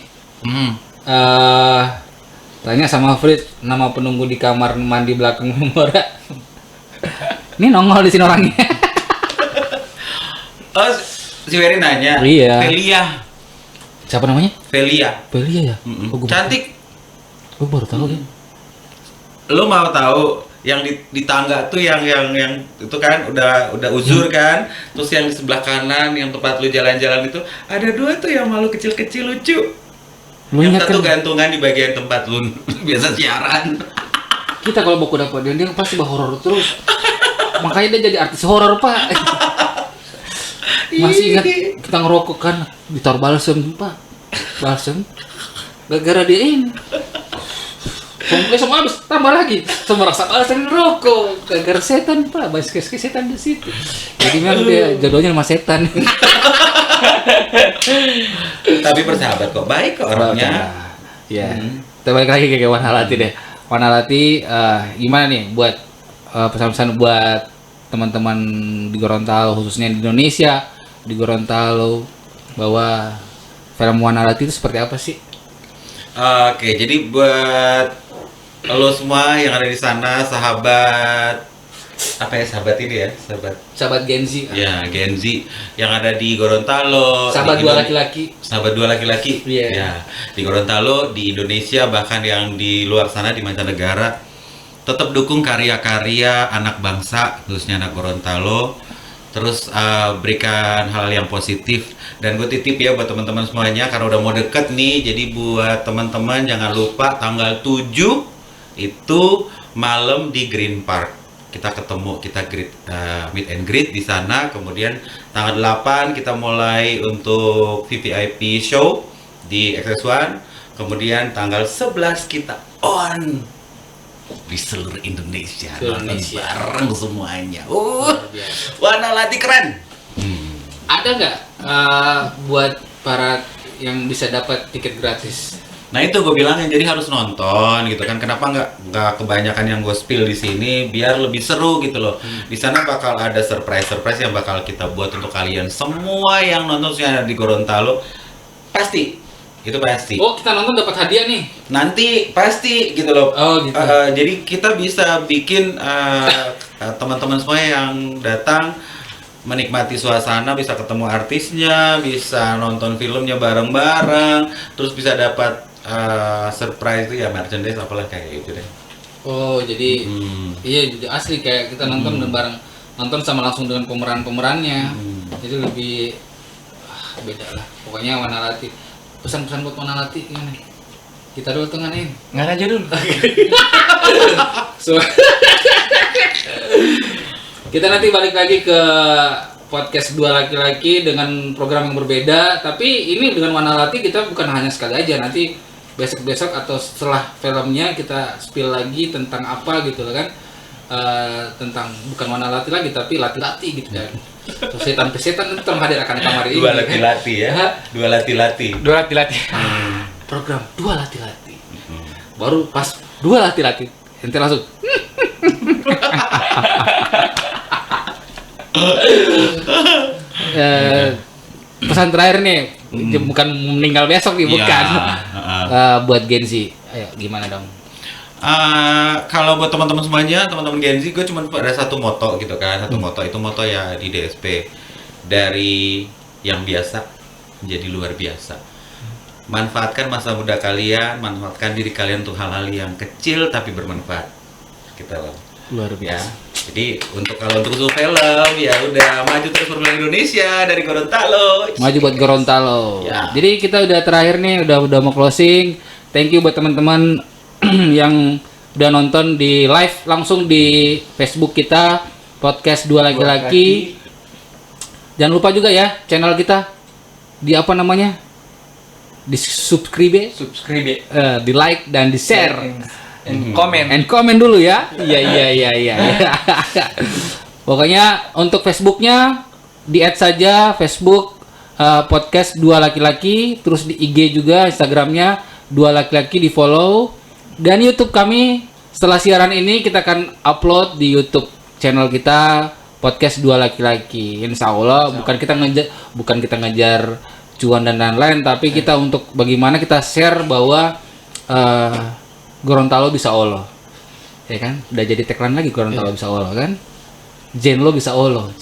F: Tanya sama Frit, nama penunggu di kamar mandi belakang Memora. Ini nongol di sini orangnya.
J: Oh, si Ferry nanya.
F: Iya.
J: Velia.
F: Siapa namanya?
J: Velia
F: ya?
J: Cantik.
F: Gue baru tahu deh.
J: Lu mau tahu yang di tangga tuh yang itu kan udah uzur kan, terus yang di sebelah kanan yang tempat lu jalan-jalan itu ada dua tuh yang malu kecil-kecil lucu. Yang satu gantungan di bagian tempat lu biasa siaran.
F: Kita kalau baku dapat dia pasti bah horor terus. Makanya dia jadi artis horor, Pak. Masih ingat kita ngerokok kan ditaruh balsem Pak. Balsem. Gara-gara dia ini. Semua habis tambah lagi. Semua rasa balsem rokok. Gara-gara setan Pak. Basket setan di situ. Jadi memang dia jodohnya sama setan.
J: Tapi bersahabat kok, baik kok orangnya.
F: Ya. Kita balik lagi ke Wanalati deh. Wanalati gimana nih buat pesan-pesan buat teman-teman di Gorontalo, khususnya di Indonesia, di Gorontalo, bahwa film Wanalati itu seperti apa sih?
J: Oke, jadi buat lo semua yang ada di sana, sahabat apa ya, sahabat ini ya, sahabat
F: Gen Z.
J: Ya, Gen Z yang ada di Gorontalo,
F: sahabat dua laki-laki.
J: Sahabat dua laki-laki.
F: Yeah.
J: Ya, di Gorontalo, di Indonesia, bahkan yang di luar sana, di mancanegara, tetap dukung karya-karya anak bangsa, khususnya anak Gorontalo. Terus berikan hal yang positif. Dan gue titip ya buat teman-teman semuanya, karena udah mau deket nih, jadi buat teman-teman jangan lupa tanggal 7 itu malam di Green Park. Kita ketemu, kita meet and greet di sana. Kemudian tanggal 8 kita mulai untuk VVIP show di XS1. Kemudian tanggal 11 kita on di seluruh Indonesia, nonton bareng semuanya. Wanalati keren.
F: Ada nggak buat para yang bisa dapat tiket gratis?
J: Nah itu gue bilangin, jadi harus nonton gitu kan. Kenapa nggak kebanyakan yang gue spill di sini, biar lebih seru gitu loh. Di sana bakal ada surprise yang bakal kita buat untuk kalian semua yang nonton yang ada di Gorontalo. Pasti, itu pasti.
F: Oh, kita nonton dapat hadiah nih?
J: Nanti pasti gitu loh.
F: Oh gitu.
J: Jadi kita bisa bikin teman-teman semua yang datang menikmati suasana, bisa ketemu artisnya, bisa nonton filmnya bareng-bareng, terus bisa dapat surprise itu ya, merchandise apalah kayak gitu deh.
F: Oh jadi iya asli kayak kita nonton dan bareng nonton sama langsung dengan pemerannya. Jadi lebih beda lah. Pokoknya Wanalati. Pesan-pesan buat Wanalati gimana? Kita dulu tengahin.
I: Nggak aja dulu.
F: Kita nanti balik lagi ke podcast dua laki-laki dengan program yang berbeda. Tapi ini dengan Wanalati kita bukan hanya sekali aja. Nanti besok-besok atau setelah filmnya kita spill lagi tentang apa gitu kan. Tentang bukan Wanalati lagi tapi lati-lati gitu kan. Setan-setan itu terhadir akan kamar ini.
J: Dua lati-lati ya. Dua lati-lati.
F: Program dua lati-lati. Baru pas dua lati-lati ente langsung pesan terakhir nih, bukan meninggal besok nih, bukan. Buat Gen Z, ayo gimana dong?
J: Kalau buat teman-teman semuanya, teman-teman Gen Z, gue cuma ada satu moto gitu kan, itu moto ya di DSP, dari yang biasa menjadi luar biasa. Manfaatkan masa muda kalian, manfaatkan diri kalian untuk hal-hal yang kecil tapi bermanfaat, gitu loh.
F: Luar biasa.
J: Ya. Jadi kalau untuk film ya udah maju terus film Indonesia dari Gorontalo.
F: Maju buat Gorontalo.
J: Ya.
F: Jadi kita udah terakhir nih, udah mau closing. Thank you buat teman-teman yang udah nonton di live langsung di Facebook kita podcast dua laki-laki. Jangan lupa juga ya channel kita di apa namanya? Di subscribe, di like dan di share. And comment dulu ya. Iya. Pokoknya untuk Facebooknya di add saja Facebook podcast dua laki-laki, terus di IG juga, Instagramnya dua laki-laki di follow, dan YouTube kami setelah siaran ini kita akan upload di YouTube channel kita podcast dua laki-laki. Insya Allah bukan kita ngejar cuan dan lain-lain, tapi kita untuk bagaimana kita share bahwa Gorontalo bisa Allah, ya kan? Udah jadi tagline lagi, Gorontalo bisa Allah kan? Jen lo bisa Allah,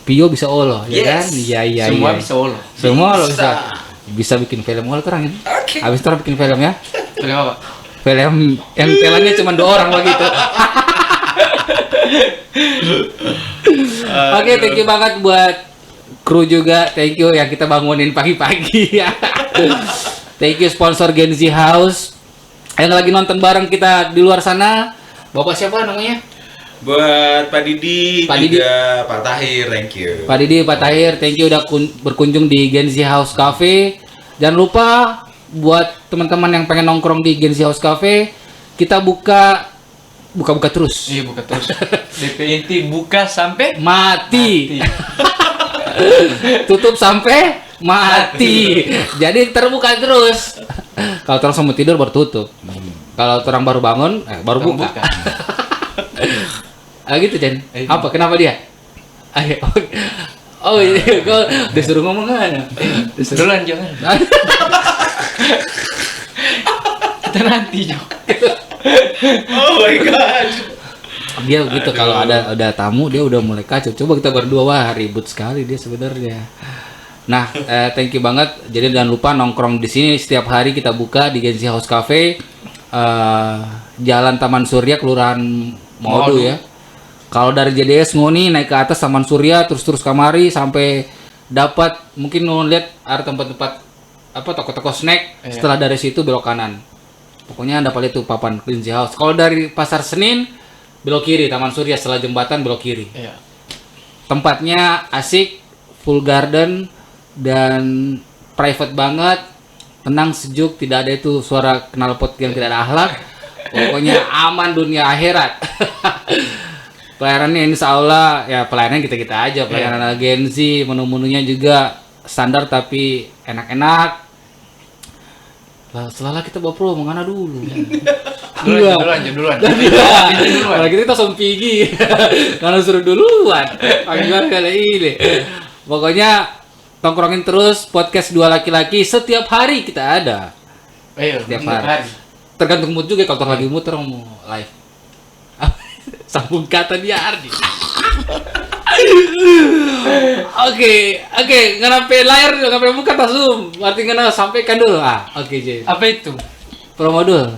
F: Pio bisa Allah, ya kan? Iya.
I: Semua bisa Allah.
F: Semua lo bisa bikin film Allah terang ya? Habis itu bikin film ya?
I: Film apa?
F: Film yang telannya cuma 2 orang begitu. Oke, thank you banget buat kru juga, thank you yang kita bangunin pagi-pagi ya. Thank you sponsor Gen Z House yang lagi nonton bareng kita di luar sana. Bapak siapa namanya?
J: Buat Pak Didi, juga Pak Tahir, thank you.
G: Pak Didi, Pak Tahir, thank you udah berkunjung di Genzi House Cafe. Jangan lupa buat teman-teman yang pengen nongkrong di Genzi House Cafe, kita buka terus.
I: Iya, buka terus. DP inti buka sampai
G: mati. Tutup sampai mati. Jadi terbuka terus. Kalau orang mau tidur baru tutup. Kalau orang baru bangun, baru buka. Gitu Jen. Apa? Kenapa dia? Oh iya, kau disuruh ngomong kan?
I: Duluan jangan. Kita nanti Jo.
J: Oh my god.
G: Dia begitu kalau ada tamu dia udah mulai kacau. Coba kita berdua wah ribut sekali dia sebenarnya. Nah, thank you banget. Jadi jangan lupa nongkrong di sini setiap hari kita buka di Genzi House Cafe, Jalan Taman Surya, Kelurahan Modo ya. Kalau dari JDS Ngoni naik ke atas Taman Surya terus kamari sampai dapat mungkin mau lihat ada tempat-tempat apa toko-toko snack. Setelah dari situ belok kanan. Pokoknya dapat itu papan Genzi House. Kalau dari Pasar Senin belok kiri Taman Surya, setelah jembatan belok kiri.
I: Iya.
G: Tempatnya asik, full garden dan private banget, tenang sejuk, tidak ada itu suara knalpot yang tidak ada akhlak. Pokoknya aman dunia akhirat. Pelayanannya insya Allah ya pelayanan kita aja, pelayanan agensi, menu-menunya juga standar tapi enak-enak. Lah selalu kita bawa pro mengana dulu. Duluan. Kalau kita langsung pergi. Kalau suruh duluan. Agak kali ini. Pokoknya tongkrongin terus podcast dua laki-laki setiap hari kita ada. Setiap hari. Tergantung mood juga kalau lagi muter mau live. Sambung kata dia Ardi. Oke, kenapa layar kenapa buka tas Zoom? Berarti kena sampaikan dulu. Oke, Jen.
I: Apa itu?
G: Promo dulu.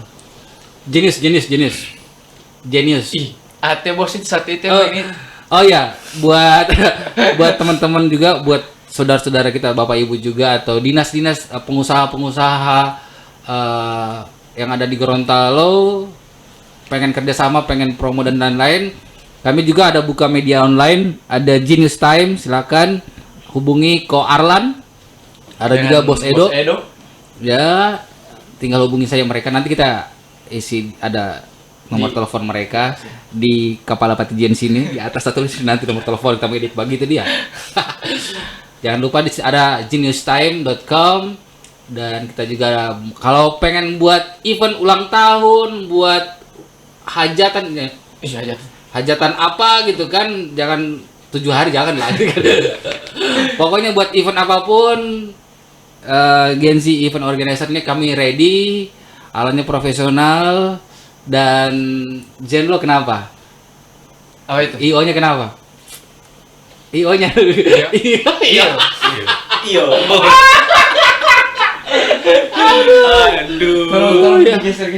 G: Genius.
I: Ate bos itu satu itu ini.
G: Oh ya, buat teman-teman juga, buat saudara-saudara kita, bapak ibu juga atau dinas-dinas pengusaha-pengusaha yang ada di Gorontalo, pengen kerjasama, pengen promo dan lain-lain. Kami juga ada buka media online, ada Genius Time, silakan hubungi Ko Arlan, ada juga Bos Edo. Ya, tinggal hubungi saya mereka. Nanti kita isi ada nomor telepon mereka di Kepala Pati Gen sini di atas satu nanti nomor telepon kita edit bagi itu dia. Jangan lupa ada geniustime.com dan kita juga kalau pengen buat event ulang tahun, buat hajatan ya. Hajatan apa gitu kan, jangan 7 hari jangan lagi kan. Pokoknya buat event apapun Genzi Event Organizer ini kami ready, alatnya profesional. Dan Jen lo kenapa?
I: Apa itu?
G: IO-nya kenapa? IO-nya.
J: Iyo.
I: Aduh. Geser.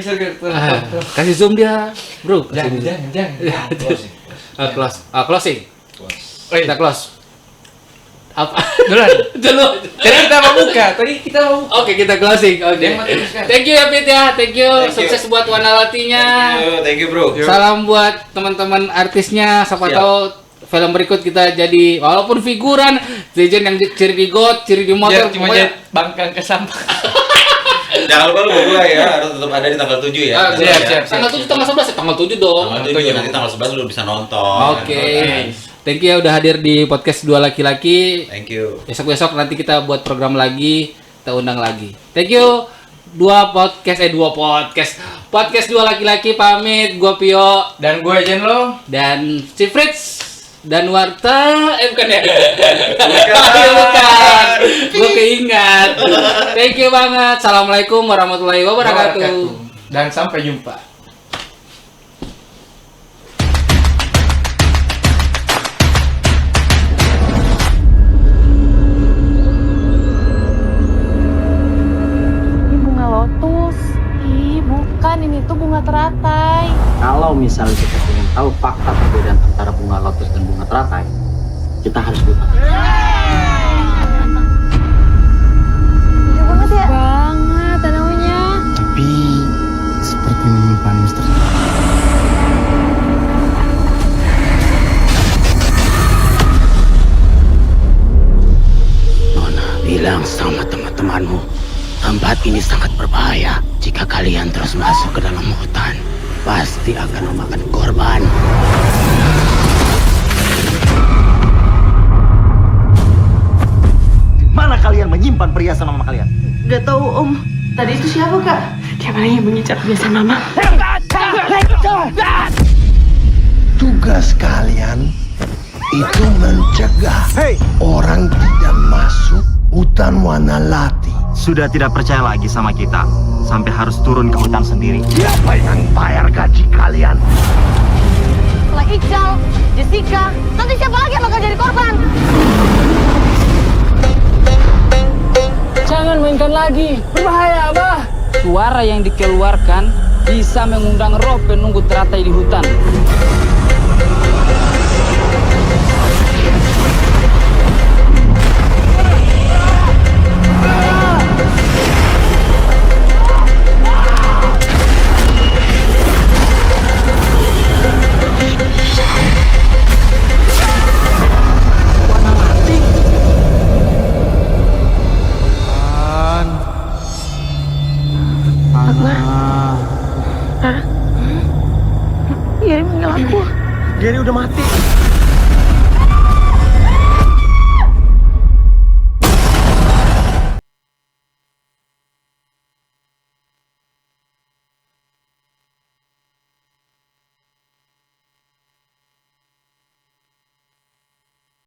G: Kasih zoom dia, bro.
I: Jangan.
G: Closing. Kita close. Apa?
I: Duluan. Jadi kita mau buka.
G: Oke, kita closing. Oke. Thank you ya Pit ya. Thank you. Sukses buat Wanalatinya.
J: Thank you bro.
G: Salam buat teman-teman artisnya. Siapa tahu film berikut kita jadi walaupun figuran, legend yang ciri di got, ciri di motor,
I: cuma bangkang ke sampah.
J: Jangan lupa lu berdua ya, harus tetap ada di tanggal 7 ya.
G: Siap. Tanggal 7, tanggal 11, tanggal 7 dong.
J: Tanggal 7 nanti tanggal 11 lu bisa nonton.
G: Oke. Thank you ya udah hadir di podcast dua laki-laki.
J: Thank you.
G: Besok nanti kita buat program lagi, kita undang lagi. Thank you. Podcast dua laki-laki pamit. Gua Pio
I: dan gue Jenlo
G: dan si Fritz dan Warta bukan ya? Bukan. Gue keingat. Thank you banget. Assalamualaikum warahmatullahi wabarakatuh.
I: Dan sampai jumpa.
A: Ini bunga lotus. Ih, bukan. Ini tuh bunga teratai.
L: Kalau misalnya kita ingin tahu fakta perbedaan antara bunga lotus dan bunga teratai, kita harus buka.
A: Iya banget ya? Banget tanahnya.
C: Tapi seperti menyimpan misteri.
B: bilang sama teman-temanmu, tempat ini sangat berbahaya. Jika kalian terus masuk ke dalam hutan, pasti akan memakan korban.
M: Mana kalian menyimpan perhiasan mama kalian?
E: Gak tahu Om. Tadi itu siapa Kak? Kayak yang mengincar biasa mama.
M: Tugas kalian itu mencegah orang tidak masuk hutan Wanalati.
D: Sudah tidak percaya lagi sama kita, sampai harus turun ke hutan sendiri.
M: Siapa yang bayar gaji kalian?
A: Setelah Iqbal, Jessica, nanti siapa lagi yang bakal jadi korban?
N: Jangan mainkan lagi, berbahaya Abah. Suara yang dikeluarkan bisa mengundang roh penunggu teratai di hutan.